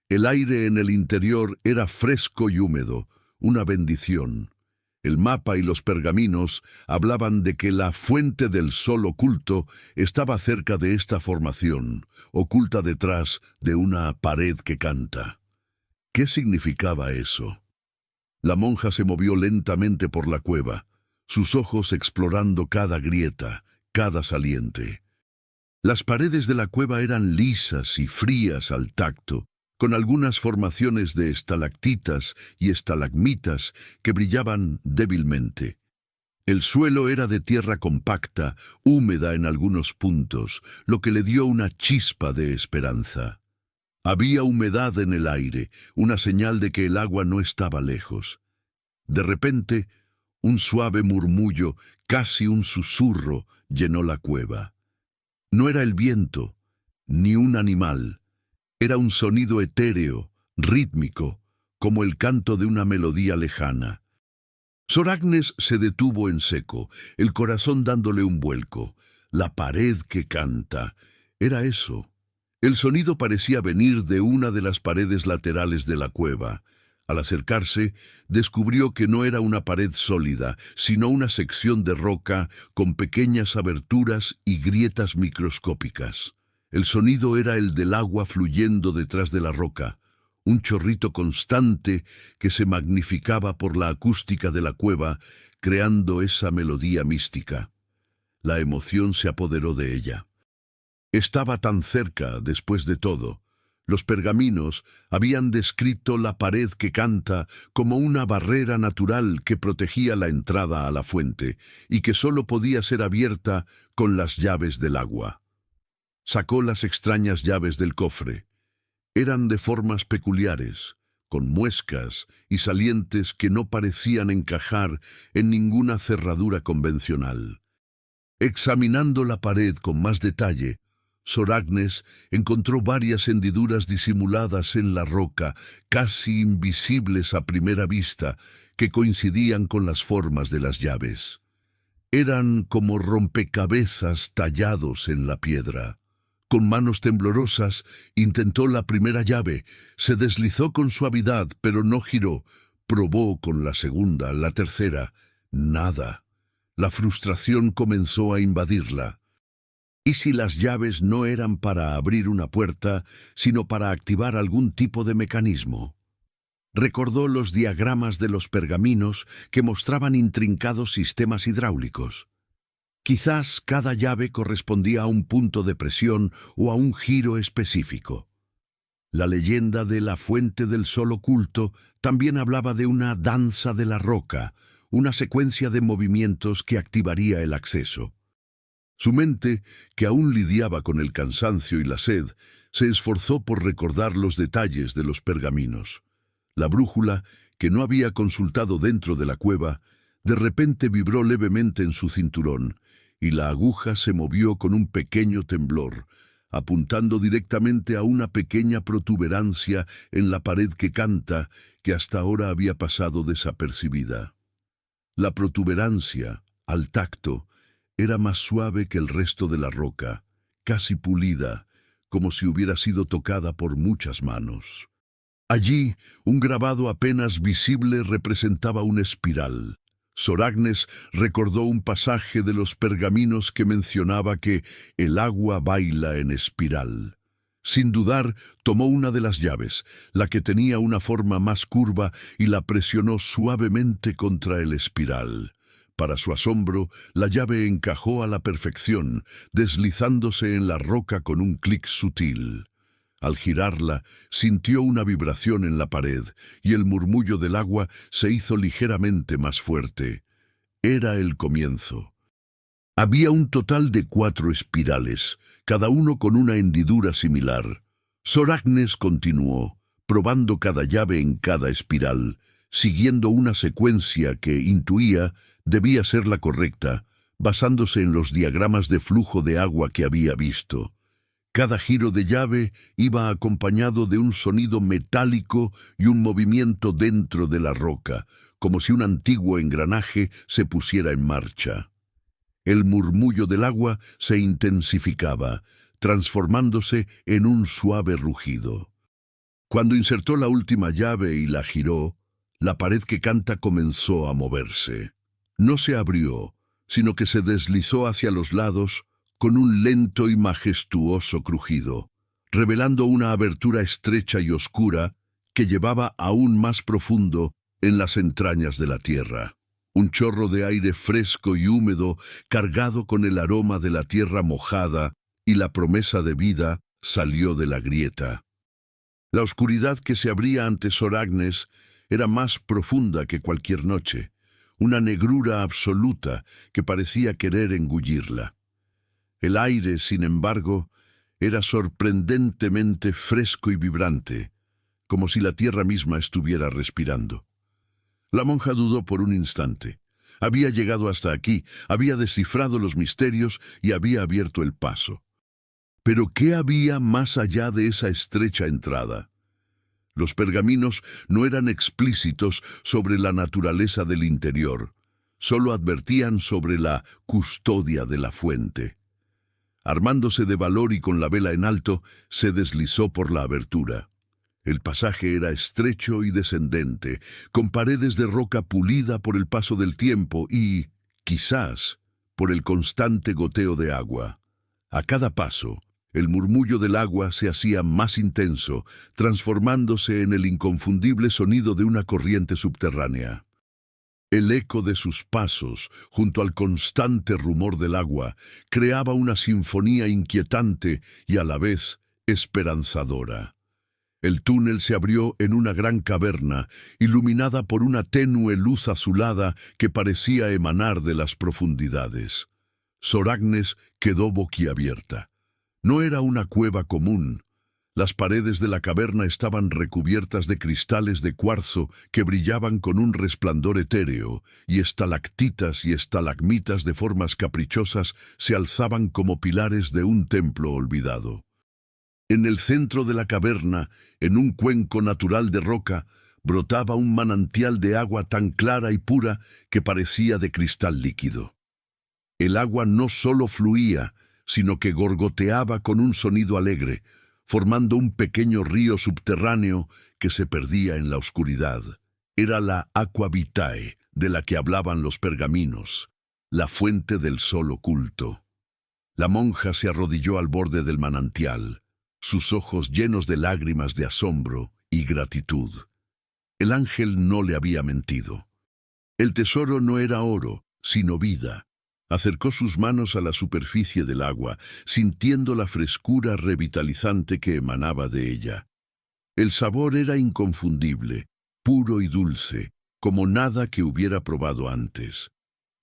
El aire en el interior era fresco y húmedo, una bendición. El mapa y los pergaminos hablaban de que la fuente del sol oculto estaba cerca de esta formación, oculta detrás de una pared que canta. ¿Qué significaba eso? La monja se movió lentamente por la cueva, sus ojos explorando cada grieta, cada saliente. Las paredes de la cueva eran lisas y frías al tacto, con algunas formaciones de estalactitas y estalagmitas que brillaban débilmente. El suelo era de tierra compacta, húmeda en algunos puntos, lo que le dio una chispa de esperanza. Había humedad en el aire, una señal de que el agua no estaba lejos. De repente, un suave murmullo, casi un susurro, llenó la cueva. No era el viento, ni un animal. Era un sonido etéreo, rítmico, como el canto de una melodía lejana. Sor Agnes se detuvo en seco, el corazón dándole un vuelco. La pared que canta. Era eso. El sonido parecía venir de una de las paredes laterales de la cueva. Al acercarse, descubrió que no era una pared sólida, sino una sección de roca con pequeñas aberturas y grietas microscópicas. El sonido era el del agua fluyendo detrás de la roca, un chorrito constante que se magnificaba por la acústica de la cueva, creando esa melodía mística. La emoción se apoderó de ella. Estaba tan cerca, después de todo. Los pergaminos habían descrito la pared que canta como una barrera natural que protegía la entrada a la fuente y que solo podía ser abierta con las llaves del agua. Sacó las extrañas llaves del cofre. Eran de formas peculiares, con muescas y salientes que no parecían encajar en ninguna cerradura convencional. Examinando la pared con más detalle, Sor Agnes encontró varias hendiduras disimuladas en la roca, casi invisibles a primera vista, que coincidían con las formas de las llaves. Eran como rompecabezas tallados en la piedra. Con manos temblorosas, intentó la primera llave. Se deslizó con suavidad, pero no giró. Probó con la segunda, la tercera. Nada. La frustración comenzó a invadirla. ¿Y si las llaves no eran para abrir una puerta, sino para activar algún tipo de mecanismo? Recordó los diagramas de los pergaminos que mostraban intrincados sistemas hidráulicos. Quizás cada llave correspondía a un punto de presión o a un giro específico. La leyenda de la fuente del sol oculto también hablaba de una danza de la roca, una secuencia de movimientos que activaría el acceso. Su mente, que aún lidiaba con el cansancio y la sed, se esforzó por recordar los detalles de los pergaminos. La brújula, que no había consultado dentro de la cueva, de repente vibró levemente en su cinturón, y la aguja se movió con un pequeño temblor, apuntando directamente a una pequeña protuberancia en la pared que canta, que hasta ahora había pasado desapercibida. La protuberancia, al tacto, era más suave que el resto de la roca, casi pulida, como si hubiera sido tocada por muchas manos. Allí, un grabado apenas visible representaba una espiral. Soragnes recordó un pasaje de los pergaminos que mencionaba que el agua baila en espiral. Sin dudar, tomó una de las llaves, la que tenía una forma más curva, y la presionó suavemente contra el espiral. Para su asombro, la llave encajó a la perfección, deslizándose en la roca con un clic sutil. Al girarla, sintió una vibración en la pared, y el murmullo del agua se hizo ligeramente más fuerte. Era el comienzo. Había un total de 4 espirales, cada uno con una hendidura similar. Soragnes continuó, probando cada llave en cada espiral, siguiendo una secuencia que intuía debía ser la correcta, basándose en los diagramas de flujo de agua que había visto. Cada giro de llave iba acompañado de un sonido metálico y un movimiento dentro de la roca, como si un antiguo engranaje se pusiera en marcha. El murmullo del agua se intensificaba, transformándose en un suave rugido. Cuando insertó la última llave y la giró, la pared que canta comenzó a moverse. No se abrió, sino que se deslizó hacia los lados con un lento y majestuoso crujido, revelando una abertura estrecha y oscura que llevaba aún más profundo en las entrañas de la tierra. Un chorro de aire fresco y húmedo, cargado con el aroma de la tierra mojada y la promesa de vida, salió de la grieta. La oscuridad que se abría ante Soragnes era más profunda que cualquier noche, una negrura absoluta que parecía querer engullirla. El aire, sin embargo, era sorprendentemente fresco y vibrante, como si la tierra misma estuviera respirando. La monja dudó por un instante. Había llegado hasta aquí, había descifrado los misterios y había abierto el paso. Pero ¿qué había más allá de esa estrecha entrada? Los pergaminos no eran explícitos sobre la naturaleza del interior, solo advertían sobre la custodia de la fuente. Armándose de valor y con la vela en alto, se deslizó por la abertura. El pasaje era estrecho y descendente, con paredes de roca pulida por el paso del tiempo y, quizás, por el constante goteo de agua. A cada paso, el murmullo del agua se hacía más intenso, transformándose en el inconfundible sonido de una corriente subterránea. El eco de sus pasos, junto al constante rumor del agua, creaba una sinfonía inquietante y a la vez esperanzadora. El túnel se abrió en una gran caverna, iluminada por una tenue luz azulada que parecía emanar de las profundidades. Soragnes quedó boquiabierta. No era una cueva común. Las paredes de la caverna estaban recubiertas de cristales de cuarzo que brillaban con un resplandor etéreo, y estalactitas y estalagmitas de formas caprichosas se alzaban como pilares de un templo olvidado. En el centro de la caverna, en un cuenco natural de roca, brotaba un manantial de agua tan clara y pura que parecía de cristal líquido. El agua no solo fluía, sino que gorgoteaba con un sonido alegre, formando un pequeño río subterráneo que se perdía en la oscuridad. Era la aqua vitae, de la que hablaban los pergaminos, la fuente del sol oculto. La monja se arrodilló al borde del manantial, sus ojos llenos de lágrimas de asombro y gratitud. El ángel no le había mentido. El tesoro no era oro, sino vida. Acercó sus manos a la superficie del agua, sintiendo la frescura revitalizante que emanaba de ella. El sabor era inconfundible, puro y dulce, como nada que hubiera probado antes.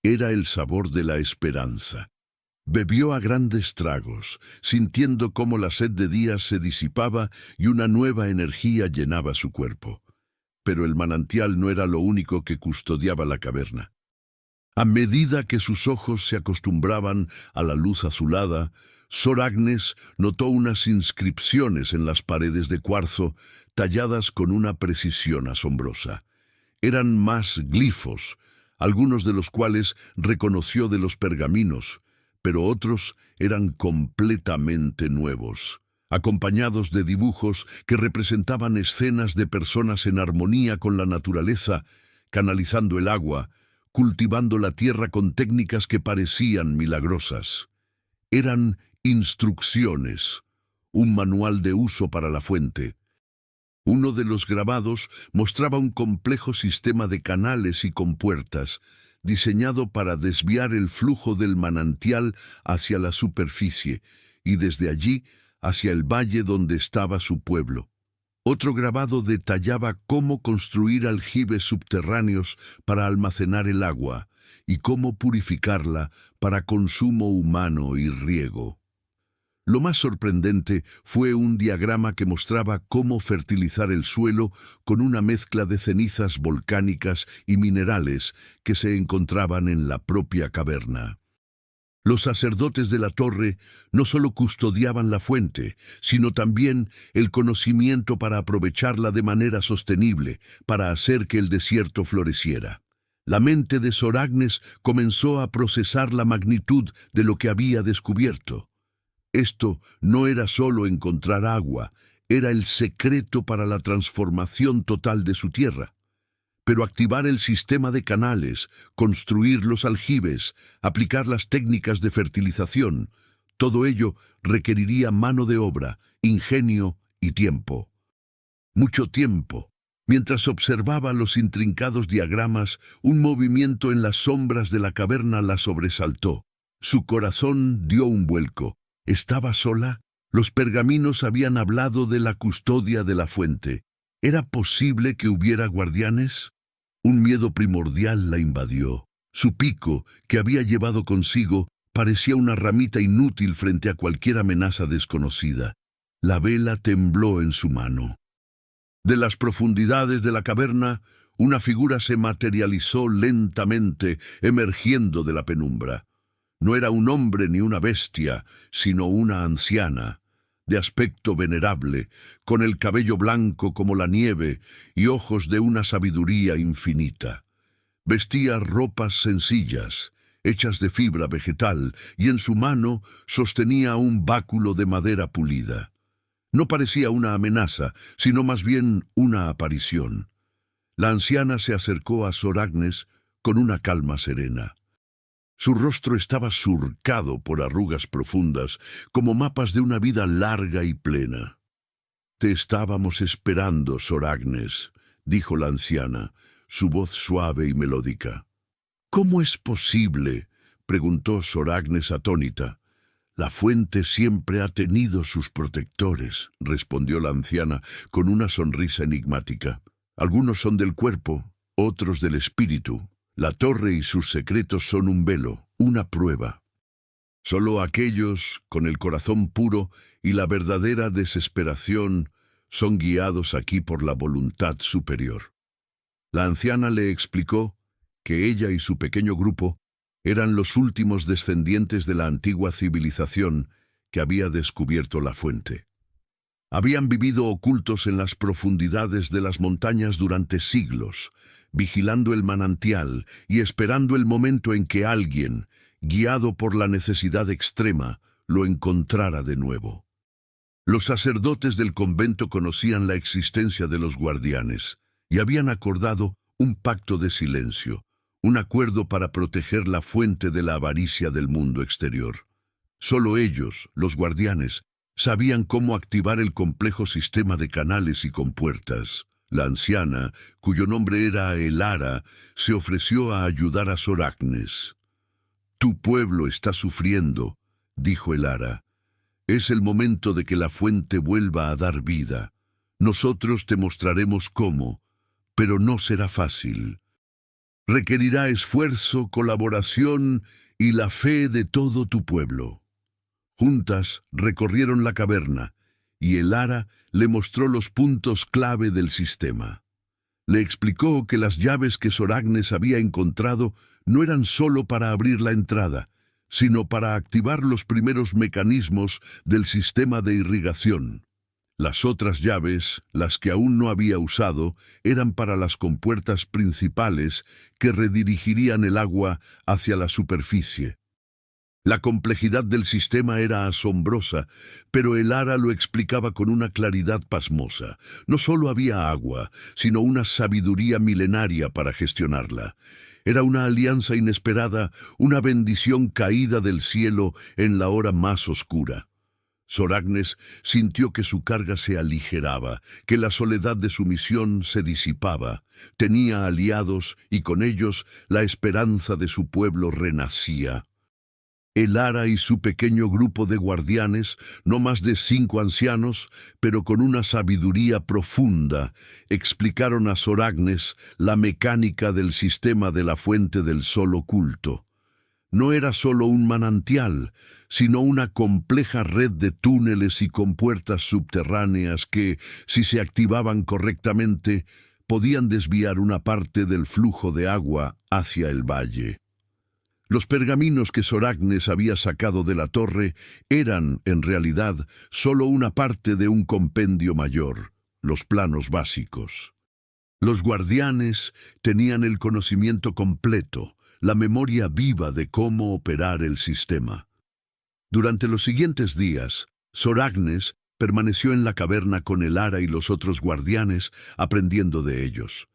Era el sabor de la esperanza. Bebió a grandes tragos, sintiendo cómo la sed de días se disipaba y una nueva energía llenaba su cuerpo. Pero el manantial no era lo único que custodiaba la caverna. A medida que sus ojos se acostumbraban a la luz azulada, Sor Agnes notó unas inscripciones en las paredes de cuarzo, talladas con una precisión asombrosa. Eran más glifos, algunos de los cuales reconoció de los pergaminos, pero otros eran completamente nuevos, acompañados de dibujos que representaban escenas de personas en armonía con la naturaleza, canalizando el agua, cultivando la tierra con técnicas que parecían milagrosas. Eran instrucciones, un manual de uso para la fuente. Uno de los grabados mostraba un complejo sistema de canales y compuertas, diseñado para desviar el flujo del manantial hacia la superficie y desde allí hacia el valle donde estaba su pueblo. Otro grabado detallaba cómo construir aljibes subterráneos para almacenar el agua y cómo purificarla para consumo humano y riego. Lo más sorprendente fue un diagrama que mostraba cómo fertilizar el suelo con una mezcla de cenizas volcánicas y minerales que se encontraban en la propia caverna. Los sacerdotes de la torre no solo custodiaban la fuente, sino también el conocimiento para aprovecharla de manera sostenible, para hacer que el desierto floreciera. La mente de Sor Agnes comenzó a procesar la magnitud de lo que había descubierto. Esto no era solo encontrar agua, era el secreto para la transformación total de su tierra. Pero activar el sistema de canales, construir los aljibes, aplicar las técnicas de fertilización, todo ello requeriría mano de obra, ingenio y tiempo. Mucho tiempo. Mientras observaba los intrincados diagramas, un movimiento en las sombras de la caverna la sobresaltó. Su corazón dio un vuelco. ¿Estaba sola? Los pergaminos habían hablado de la custodia de la fuente. ¿Era posible que hubiera guardianes? Un miedo primordial la invadió. Su pico, que había llevado consigo, parecía una ramita inútil frente a cualquier amenaza desconocida. La vela tembló en su mano. De las profundidades de la caverna, una figura se materializó lentamente, emergiendo de la penumbra. No era un hombre ni una bestia, sino una anciana, de aspecto venerable, con el cabello blanco como la nieve y ojos de una sabiduría infinita. Vestía ropas sencillas, hechas de fibra vegetal, y en su mano sostenía un báculo de madera pulida. No parecía una amenaza, sino más bien una aparición. La anciana se acercó a Sor Agnes con una calma serena. Su rostro estaba surcado por arrugas profundas, como mapas de una vida larga y plena. «Te estábamos esperando, Sor Agnes», dijo la anciana, su voz suave y melódica. «¿Cómo es posible?», preguntó Sor Agnes atónita. «La fuente siempre ha tenido sus protectores», respondió la anciana con una sonrisa enigmática. «Algunos son del cuerpo, otros del espíritu. La torre y sus secretos son un velo, una prueba. Solo aquellos con el corazón puro y la verdadera desesperación son guiados aquí por la voluntad superior». La anciana le explicó que ella y su pequeño grupo eran los últimos descendientes de la antigua civilización que había descubierto la fuente. Habían vivido ocultos en las profundidades de las montañas durante siglos, vigilando el manantial y esperando el momento en que alguien, guiado por la necesidad extrema, lo encontrara de nuevo. Los sacerdotes del convento conocían la existencia de los guardianes y habían acordado un pacto de silencio, un acuerdo para proteger la fuente de la avaricia del mundo exterior. Solo ellos, los guardianes, sabían cómo activar el complejo sistema de canales y compuertas. La anciana, cuyo nombre era Elara, se ofreció a ayudar a Soracnes. «Tu pueblo está sufriendo», dijo Elara. «Es el momento de que la fuente vuelva a dar vida. Nosotros te mostraremos cómo, pero no será fácil. Requerirá esfuerzo, colaboración y la fe de todo tu pueblo». Juntas recorrieron la caverna, y Elara le mostró los puntos clave del sistema. Le explicó que las llaves que Soracnes había encontrado no eran solo para abrir la entrada, sino para activar los primeros mecanismos del sistema de irrigación. Las otras llaves, las que aún no había usado, eran para las compuertas principales que redirigirían el agua hacia la superficie. La complejidad del sistema era asombrosa, pero Elara lo explicaba con una claridad pasmosa. No solo había agua, sino una sabiduría milenaria para gestionarla. Era una alianza inesperada, una bendición caída del cielo en la hora más oscura. Soracnes sintió que su carga se aligeraba, que la soledad de su misión se disipaba. Tenía aliados y con ellos la esperanza de su pueblo renacía. Elara y su pequeño grupo de guardianes, no más de 5 ancianos, pero con una sabiduría profunda, explicaron a Soracnes la mecánica del sistema de la fuente del sol oculto. No era solo un manantial, sino una compleja red de túneles y compuertas subterráneas que, si se activaban correctamente, podían desviar una parte del flujo de agua hacia el valle. Los pergaminos que Soracnes había sacado de la torre eran, en realidad, solo una parte de un compendio mayor, los planos básicos. Los guardianes tenían el conocimiento completo, la memoria viva de cómo operar el sistema. Durante los siguientes días, Soracnes permaneció en la caverna con Elara y los otros guardianes, aprendiendo de ellos.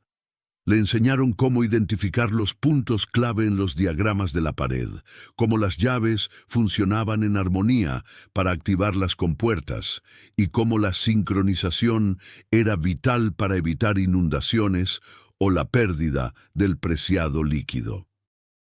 Le enseñaron cómo identificar los puntos clave en los diagramas de la pared, cómo las llaves funcionaban en armonía para activar las compuertas y cómo la sincronización era vital para evitar inundaciones o la pérdida del preciado líquido.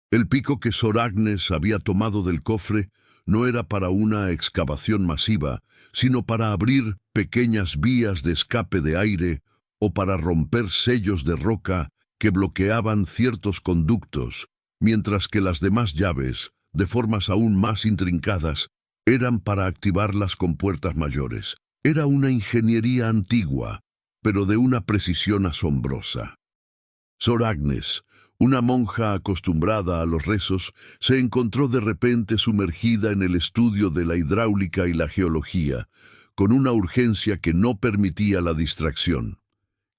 El pico que Soracnes había tomado del cofre no era para una excavación masiva, sino para abrir pequeñas vías de escape de aire o para romper sellos de roca que bloqueaban ciertos conductos, mientras que las demás llaves, de formas aún más intrincadas, eran para activar las compuertas mayores. Era una ingeniería antigua, pero de una precisión asombrosa. Soracnes, una monja acostumbrada a los rezos, se encontró de repente sumergida en el estudio de la hidráulica y la geología, con una urgencia que no permitía la distracción.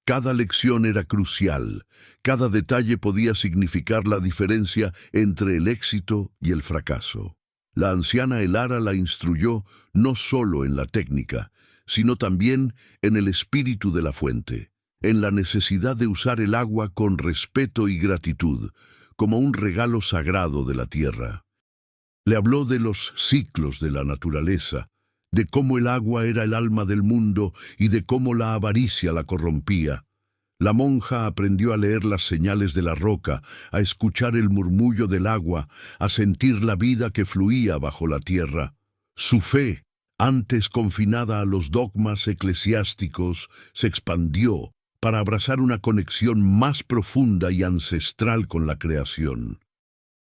Cada lección era crucial, cada detalle podía significar la diferencia entre el éxito y el fracaso. La anciana Elara la instruyó no solo en la técnica, sino también en el espíritu de la fuente, en la necesidad de usar el agua con respeto y gratitud, como un regalo sagrado de la tierra. Le habló de los ciclos de la naturaleza, de cómo el agua era el alma del mundo y de cómo la avaricia la corrompía. La monja aprendió a leer las señales de la roca, a escuchar el murmullo del agua, a sentir la vida que fluía bajo la tierra. Su fe, antes confinada a los dogmas eclesiásticos, se expandió para abrazar una conexión más profunda y ancestral con la creación.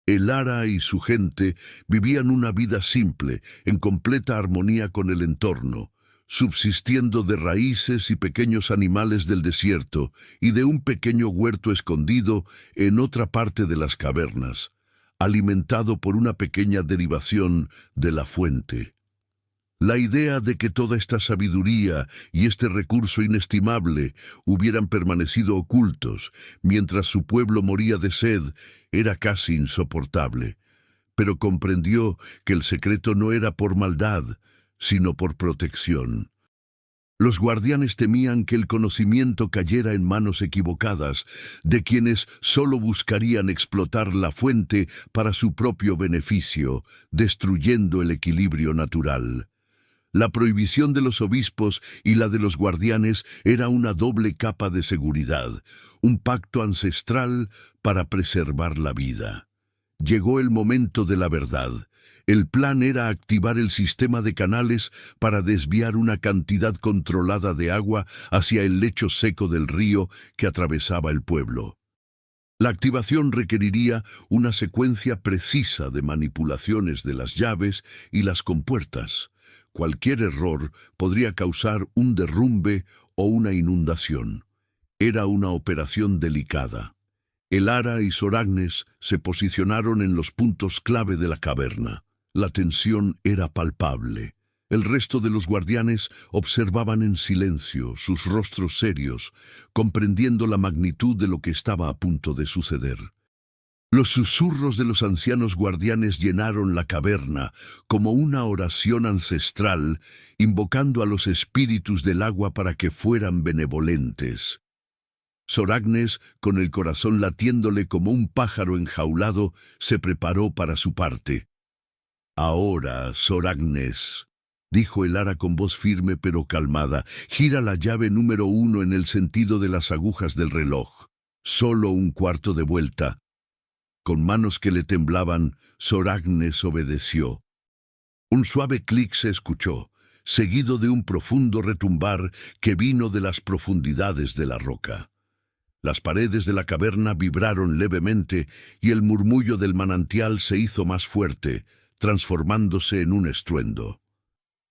Elara y su gente vivían una vida simple, en completa armonía con el entorno, subsistiendo de raíces y pequeños animales del desierto y de un pequeño huerto escondido en otra parte de las cavernas, alimentado por una pequeña derivación de la fuente. La idea de que toda esta sabiduría y este recurso inestimable hubieran permanecido ocultos mientras su pueblo moría de sed era casi insoportable, pero comprendió que el secreto no era por maldad, sino por protección. Los guardianes temían que el conocimiento cayera en manos equivocadas, de quienes solo buscarían explotar la fuente para su propio beneficio, destruyendo el equilibrio natural. La prohibición de los obispos y la de los guardianes era una doble capa de seguridad, un pacto ancestral para preservar la vida. Llegó el momento de la verdad. El plan era activar el sistema de canales para desviar una cantidad controlada de agua hacia el lecho seco del río que atravesaba el pueblo. La activación requeriría una secuencia precisa de manipulaciones de las llaves y las compuertas. Cualquier error podría causar un derrumbe o una inundación. Era una operación delicada. Elara y Soragnes se posicionaron en los puntos clave de la caverna. La tensión era palpable. El resto de los guardianes observaban en silencio, sus rostros serios, comprendiendo la magnitud de lo que estaba a punto de suceder. Los susurros de los ancianos guardianes llenaron la caverna como una oración ancestral, invocando a los espíritus del agua para que fueran benevolentes. Soragnes, con el corazón latiéndole como un pájaro enjaulado, se preparó para su parte. «Ahora, Soragnes», dijo Elara con voz firme pero calmada, «gira la llave número 1 en el sentido de las agujas del reloj. Solo un cuarto de vuelta». Con manos que le temblaban, Soragnes obedeció. Un suave clic se escuchó, seguido de un profundo retumbar que vino de las profundidades de la roca. Las paredes de la caverna vibraron levemente y el murmullo del manantial se hizo más fuerte, transformándose en un estruendo.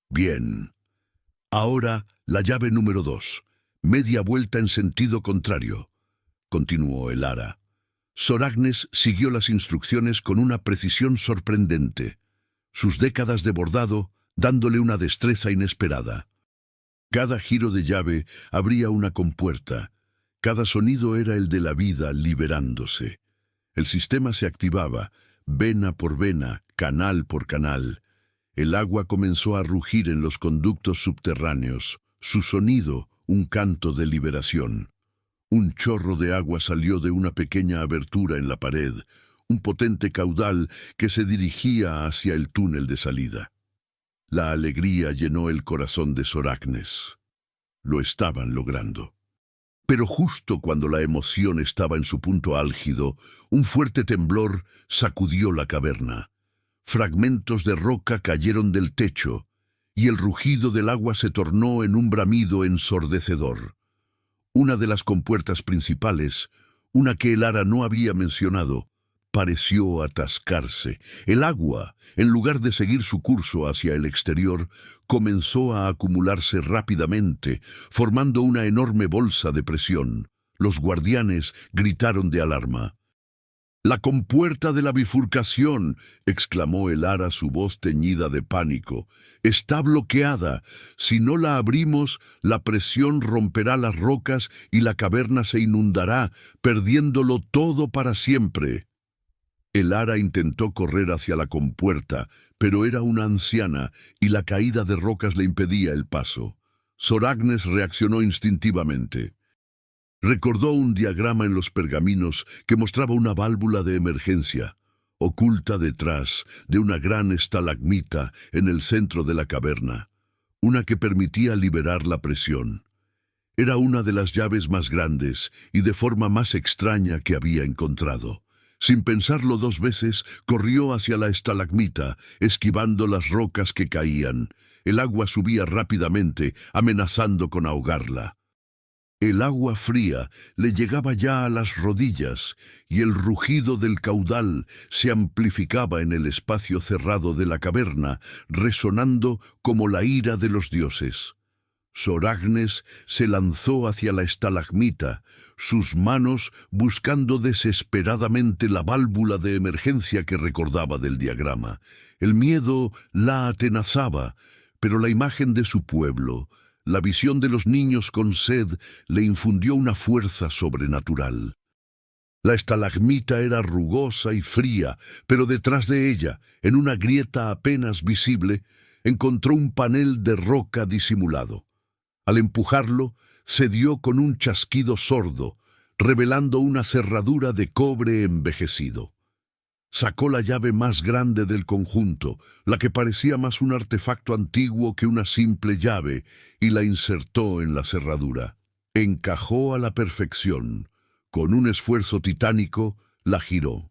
«Bien. Ahora la llave número 2, media vuelta en sentido contrario», continuó Elara. Soragnes siguió las instrucciones con una precisión sorprendente, sus décadas de bordado dándole una destreza inesperada. Cada giro de llave abría una compuerta, cada sonido era el de la vida liberándose. El sistema se activaba, vena por vena, canal por canal. El agua comenzó a rugir en los conductos subterráneos, su sonido un canto de liberación. Un chorro de agua salió de una pequeña abertura en la pared, un potente caudal que se dirigía hacia el túnel de salida. La alegría llenó el corazón de Soragnes. Lo estaban logrando. Pero justo cuando la emoción estaba en su punto álgido, un fuerte temblor sacudió la caverna. Fragmentos de roca cayeron del techo, y el rugido del agua se tornó en un bramido ensordecedor. Una de las compuertas principales, una que Elara no había mencionado, pareció atascarse. El agua, en lugar de seguir su curso hacia el exterior, comenzó a acumularse rápidamente, formando una enorme bolsa de presión. Los guardianes gritaron de alarma. «¡La compuerta de la bifurcación!», exclamó Elara, su voz teñida de pánico. «Está bloqueada. Si no la abrimos, la presión romperá las rocas y la caverna se inundará, perdiéndolo todo para siempre». Elara intentó correr hacia la compuerta, pero era una anciana y la caída de rocas le impedía el paso. Soragnes reaccionó instintivamente. Recordó un diagrama en los pergaminos que mostraba una válvula de emergencia, oculta detrás de una gran estalagmita en el centro de la caverna, una que permitía liberar la presión. Era una de las llaves más grandes y de forma más extraña que había encontrado. Sin pensarlo 2 veces, corrió hacia la estalagmita, esquivando las rocas que caían. El agua subía rápidamente, amenazando con ahogarla. El agua fría le llegaba ya a las rodillas, y el rugido del caudal se amplificaba en el espacio cerrado de la caverna, resonando como la ira de los dioses. Soragnes se lanzó hacia la estalagmita, sus manos buscando desesperadamente la válvula de emergencia que recordaba del diagrama. El miedo la atenazaba, pero la imagen de su pueblo, la visión de los niños con sed, le infundió una fuerza sobrenatural. La estalagmita era rugosa y fría, pero detrás de ella, en una grieta apenas visible, encontró un panel de roca disimulado. Al empujarlo, cedió con un chasquido sordo, revelando una cerradura de cobre envejecido. Sacó la llave más grande del conjunto, la que parecía más un artefacto antiguo que una simple llave, y la insertó en la cerradura. Encajó a la perfección. Con un esfuerzo titánico, la giró.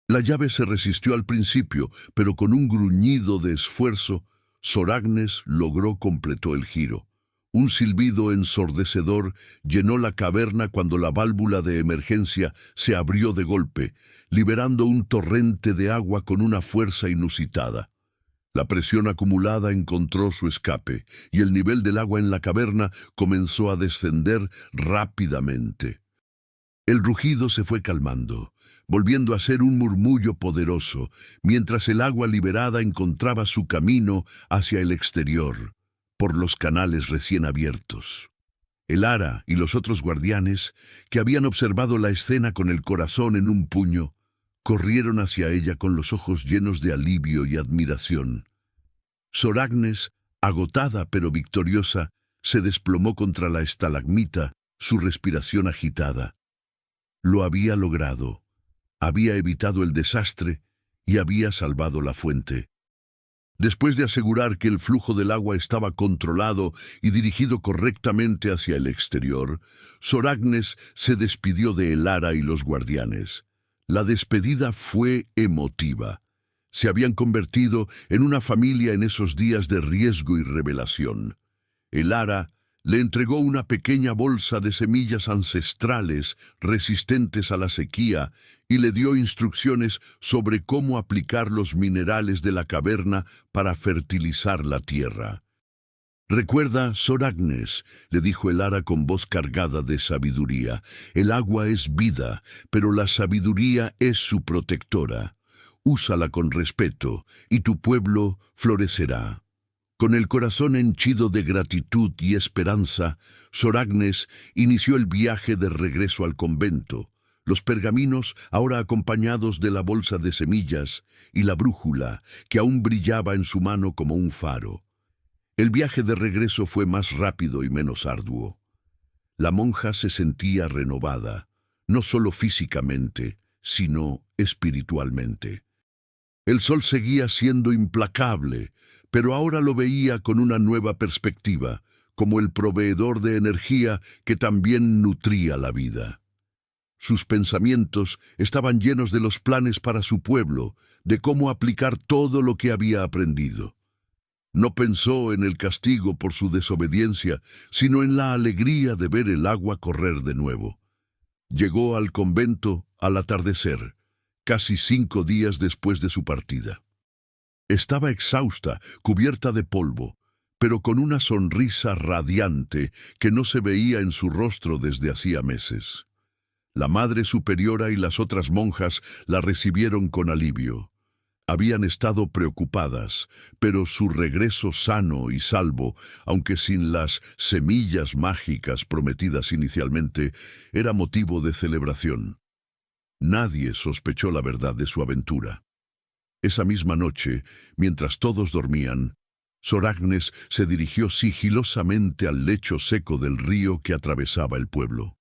La llave se resistió al principio, pero con un gruñido de esfuerzo, Sor Agnes completó el giro. Un silbido ensordecedor llenó la caverna cuando la válvula de emergencia se abrió de golpe, liberando un torrente de agua con una fuerza inusitada. La presión acumulada encontró su escape, y el nivel del agua en la caverna comenzó a descender rápidamente. El rugido se fue calmando, volviendo a ser un murmullo poderoso, mientras el agua liberada encontraba su camino hacia el exterior, por los canales recién abiertos. El Ara y los otros guardianes, que habían observado la escena con el corazón en un puño, corrieron hacia ella con los ojos llenos de alivio y admiración. Sor Agnes, agotada pero victoriosa, se desplomó contra la estalagmita, su respiración agitada. Lo había logrado. Había evitado el desastre y había salvado la fuente. Después de asegurar que el flujo del agua estaba controlado y dirigido correctamente hacia el exterior, Sor Agnes se despidió de El Ara y los guardianes. La despedida fue emotiva. Se habían convertido en una familia en esos días de riesgo y revelación. El Ara le entregó una pequeña bolsa de semillas ancestrales resistentes a la sequía y le dio instrucciones sobre cómo aplicar los minerales de la caverna para fertilizar la tierra. «Recuerda, Sor Agnes», le dijo el Ara con voz cargada de sabiduría, «el agua es vida, pero la sabiduría es su protectora. Úsala con respeto y tu pueblo florecerá». Con el corazón henchido de gratitud y esperanza, Sor Agnes inició el viaje de regreso al convento, los pergaminos ahora acompañados de la bolsa de semillas y la brújula que aún brillaba en su mano como un faro. El viaje de regreso fue más rápido y menos arduo. La monja se sentía renovada, no solo físicamente, sino espiritualmente. El sol seguía siendo implacable, pero ahora lo veía con una nueva perspectiva, como el proveedor de energía que también nutría la vida. Sus pensamientos estaban llenos de los planes para su pueblo, de cómo aplicar todo lo que había aprendido. No pensó en el castigo por su desobediencia, sino en la alegría de ver el agua correr de nuevo. Llegó al convento al atardecer, casi 5 días después de su partida. Estaba exhausta, cubierta de polvo, pero con una sonrisa radiante que no se veía en su rostro desde hacía meses. La Madre Superiora y las otras monjas la recibieron con alivio. Habían estado preocupadas, pero su regreso sano y salvo, aunque sin las semillas mágicas prometidas inicialmente, era motivo de celebración. Nadie sospechó la verdad de su aventura. Esa misma noche, mientras todos dormían, Sor Agnes se dirigió sigilosamente al lecho seco del río que atravesaba el pueblo.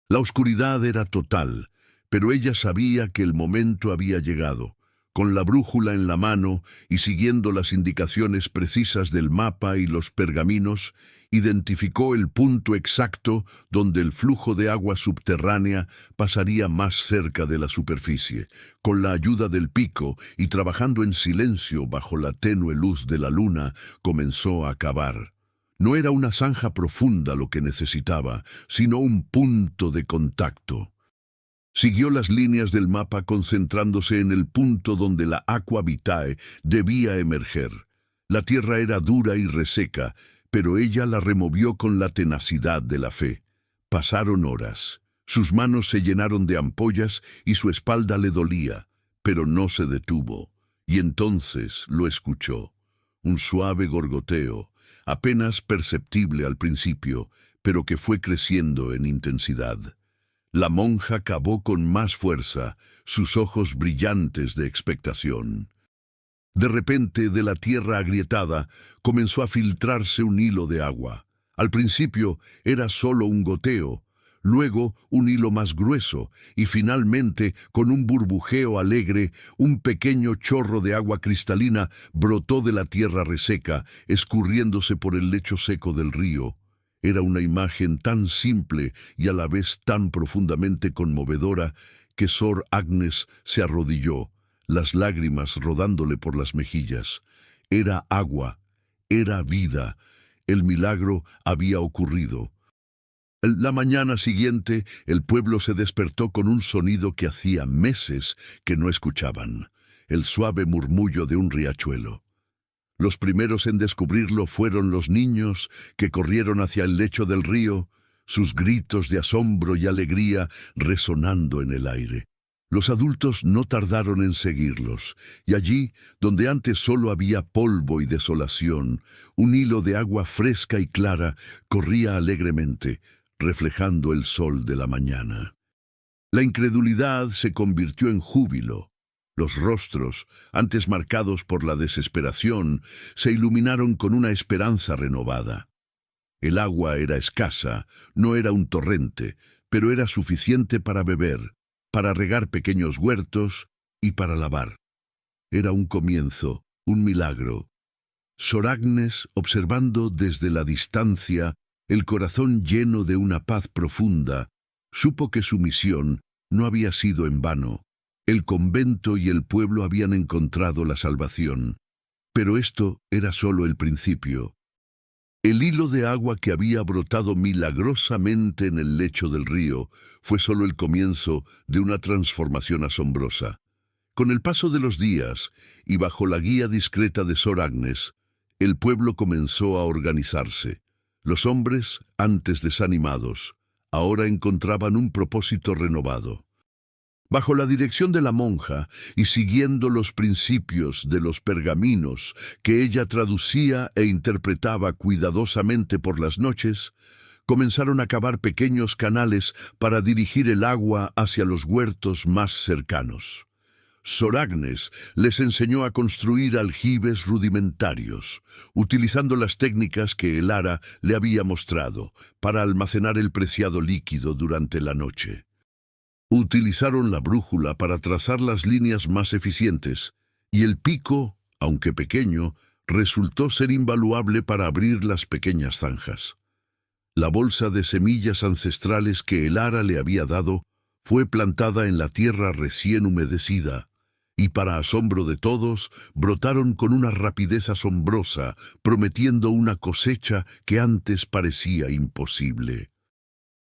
La oscuridad era total, pero ella sabía que el momento había llegado. Con la brújula en la mano y siguiendo las indicaciones precisas del mapa y los pergaminos, identificó el punto exacto donde el flujo de agua subterránea pasaría más cerca de la superficie. Con la ayuda del pico y trabajando en silencio bajo la tenue luz de la luna, comenzó a cavar. No era una zanja profunda lo que necesitaba, sino un punto de contacto. Siguió las líneas del mapa concentrándose en el punto donde la aqua vitae debía emerger. La tierra era dura y reseca, pero ella la removió con la tenacidad de la fe. Pasaron horas. Sus manos se llenaron de ampollas y su espalda le dolía, pero no se detuvo. Y entonces lo escuchó. Un suave gorgoteo, apenas perceptible al principio, pero que fue creciendo en intensidad. La monja cavó con más fuerza, sus ojos brillantes de expectación. De repente, de la tierra agrietada, comenzó a filtrarse un hilo de agua. Al principio era solo un goteo, luego un hilo más grueso y finalmente, con un burbujeo alegre, un pequeño chorro de agua cristalina brotó de la tierra reseca, escurriéndose por el lecho seco del río. Era una imagen tan simple y a la vez tan profundamente conmovedora que Sor Agnes se arrodilló, las lágrimas rodándole por las mejillas. Era agua, era vida. El milagro había ocurrido. La mañana siguiente, el pueblo se despertó con un sonido que hacía meses que no escuchaban, el suave murmullo de un riachuelo. Los primeros en descubrirlo fueron los niños que corrieron hacia el lecho del río, sus gritos de asombro y alegría resonando en el aire. Los adultos no tardaron en seguirlos, y allí, donde antes solo había polvo y desolación, un hilo de agua fresca y clara corría alegremente, reflejando el sol de la mañana. La incredulidad se convirtió en júbilo. Los rostros, antes marcados por la desesperación, se iluminaron con una esperanza renovada. El agua era escasa, no era un torrente, pero era suficiente para beber, para regar pequeños huertos y para lavar. Era un comienzo, un milagro. Sor Agnes, observando desde la distancia, el corazón lleno de una paz profunda, supo que su misión no había sido en vano. El convento y el pueblo habían encontrado la salvación. Pero esto era solo el principio. El hilo de agua que había brotado milagrosamente en el lecho del río fue solo el comienzo de una transformación asombrosa. Con el paso de los días, y bajo la guía discreta de Sor Agnes, el pueblo comenzó a organizarse. Los hombres, antes desanimados, ahora encontraban un propósito renovado. Bajo la dirección de la monja y siguiendo los principios de los pergaminos que ella traducía e interpretaba cuidadosamente por las noches, comenzaron a cavar pequeños canales para dirigir el agua hacia los huertos más cercanos. Sor Agnes les enseñó a construir aljibes rudimentarios, utilizando las técnicas que el Ara le había mostrado para almacenar el preciado líquido durante la noche. Utilizaron la brújula para trazar las líneas más eficientes, y el pico, aunque pequeño, resultó ser invaluable para abrir las pequeñas zanjas. La bolsa de semillas ancestrales que el Ara le había dado fue plantada en la tierra recién humedecida, y para asombro de todos, brotaron con una rapidez asombrosa, prometiendo una cosecha que antes parecía imposible.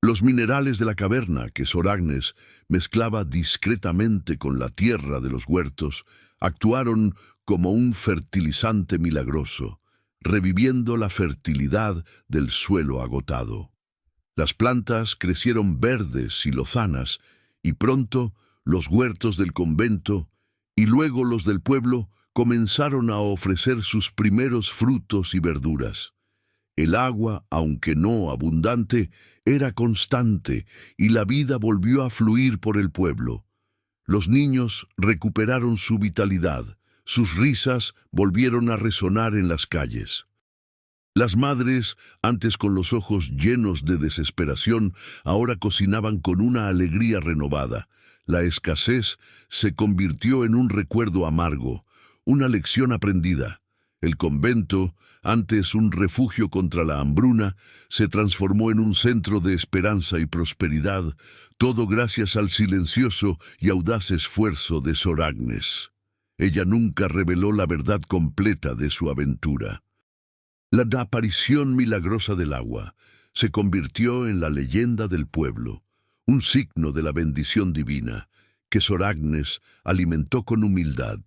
Los minerales de la caverna que Sor Agnes mezclaba discretamente con la tierra de los huertos actuaron como un fertilizante milagroso, reviviendo la fertilidad del suelo agotado. Las plantas crecieron verdes y lozanas, y pronto los huertos del convento y luego los del pueblo comenzaron a ofrecer sus primeros frutos y verduras. El agua, aunque no abundante, era constante y la vida volvió a fluir por el pueblo. Los niños recuperaron su vitalidad, sus risas volvieron a resonar en las calles. Las madres, antes con los ojos llenos de desesperación, ahora cocinaban con una alegría renovada. La escasez se convirtió en un recuerdo amargo, una lección aprendida. El convento, antes un refugio contra la hambruna, se transformó en un centro de esperanza y prosperidad, todo gracias al silencioso y audaz esfuerzo de Sor Agnes. Ella nunca reveló la verdad completa de su aventura. La aparición milagrosa del agua se convirtió en la leyenda del pueblo, un signo de la bendición divina que Sor Agnes alimentó con humildad.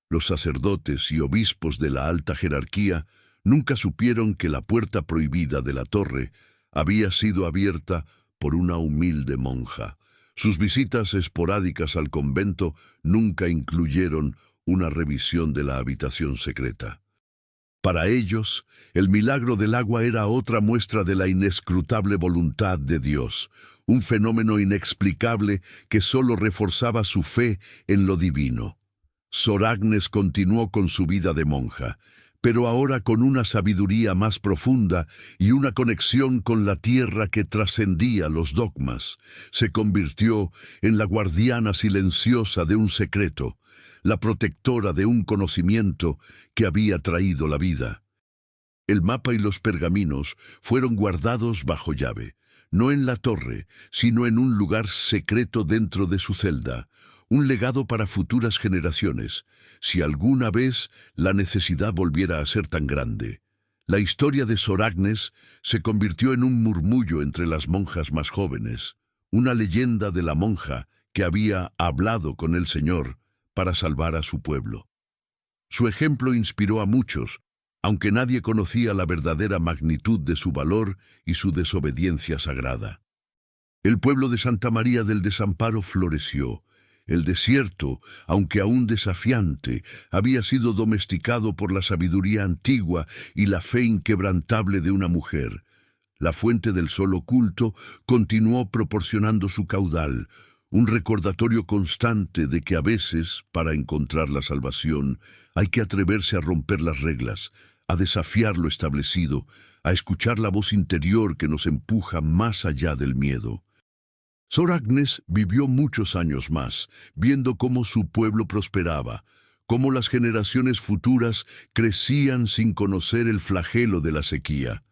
Los sacerdotes y obispos de la alta jerarquía nunca supieron que la puerta prohibida de la torre había sido abierta por una humilde monja. Sus visitas esporádicas al convento nunca incluyeron una revisión de la habitación secreta. Para ellos, el milagro del agua era otra muestra de la inescrutable voluntad de Dios, un fenómeno inexplicable que solo reforzaba su fe en lo divino. Sor Agnes continuó con su vida de monja, pero ahora con una sabiduría más profunda y una conexión con la tierra que trascendía los dogmas. Se convirtió en la guardiana silenciosa de un secreto, la protectora de un conocimiento que había traído la vida. El mapa y los pergaminos fueron guardados bajo llave, no en la torre, sino en un lugar secreto dentro de su celda, un legado para futuras generaciones, si alguna vez la necesidad volviera a ser tan grande. La historia de Sor Agnes se convirtió en un murmullo entre las monjas más jóvenes, una leyenda de la monja que había hablado con el Señor para salvar a su pueblo. Su ejemplo inspiró a muchos, aunque nadie conocía la verdadera magnitud de su valor y su desobediencia sagrada. El pueblo de Santa María del Desamparo floreció. El desierto, aunque aún desafiante, había sido domesticado por la sabiduría antigua y la fe inquebrantable de una mujer. La fuente del sol oculto continuó proporcionando su caudal, un recordatorio constante de que a veces, para encontrar la salvación, hay que atreverse a romper las reglas, a desafiar lo establecido, a escuchar la voz interior que nos empuja más allá del miedo. Sor Agnes vivió muchos años más, viendo cómo su pueblo prosperaba, cómo las generaciones futuras crecían sin conocer el flagelo de la sequía.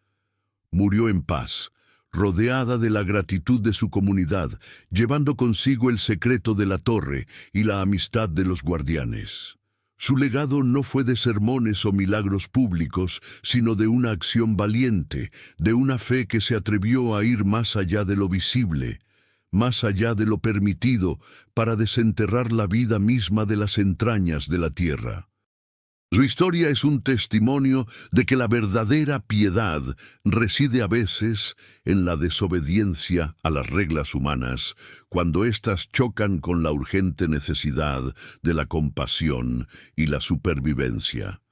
Murió en paz, rodeada de la gratitud de su comunidad, llevando consigo el secreto de la torre y la amistad de los guardianes. Su legado no fue de sermones o milagros públicos, sino de una acción valiente, de una fe que se atrevió a ir más allá de lo visible, más allá de lo permitido, para desenterrar la vida misma de las entrañas de la tierra. Su historia es un testimonio de que la verdadera piedad reside a veces en la desobediencia a las reglas humanas, cuando éstas chocan con la urgente necesidad de la compasión y la supervivencia.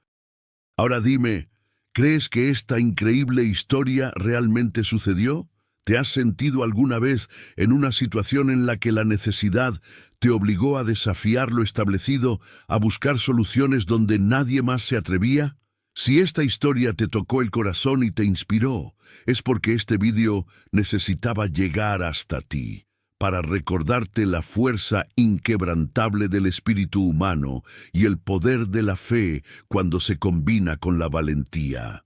Ahora dime, ¿crees que esta increíble historia realmente sucedió? ¿Te has sentido alguna vez en una situación en la que la necesidad te obligó a desafiar lo establecido, a buscar soluciones donde nadie más se atrevía? Si esta historia te tocó el corazón y te inspiró, es porque este vídeo necesitaba llegar hasta ti, para recordarte la fuerza inquebrantable del espíritu humano y el poder de la fe cuando se combina con la valentía.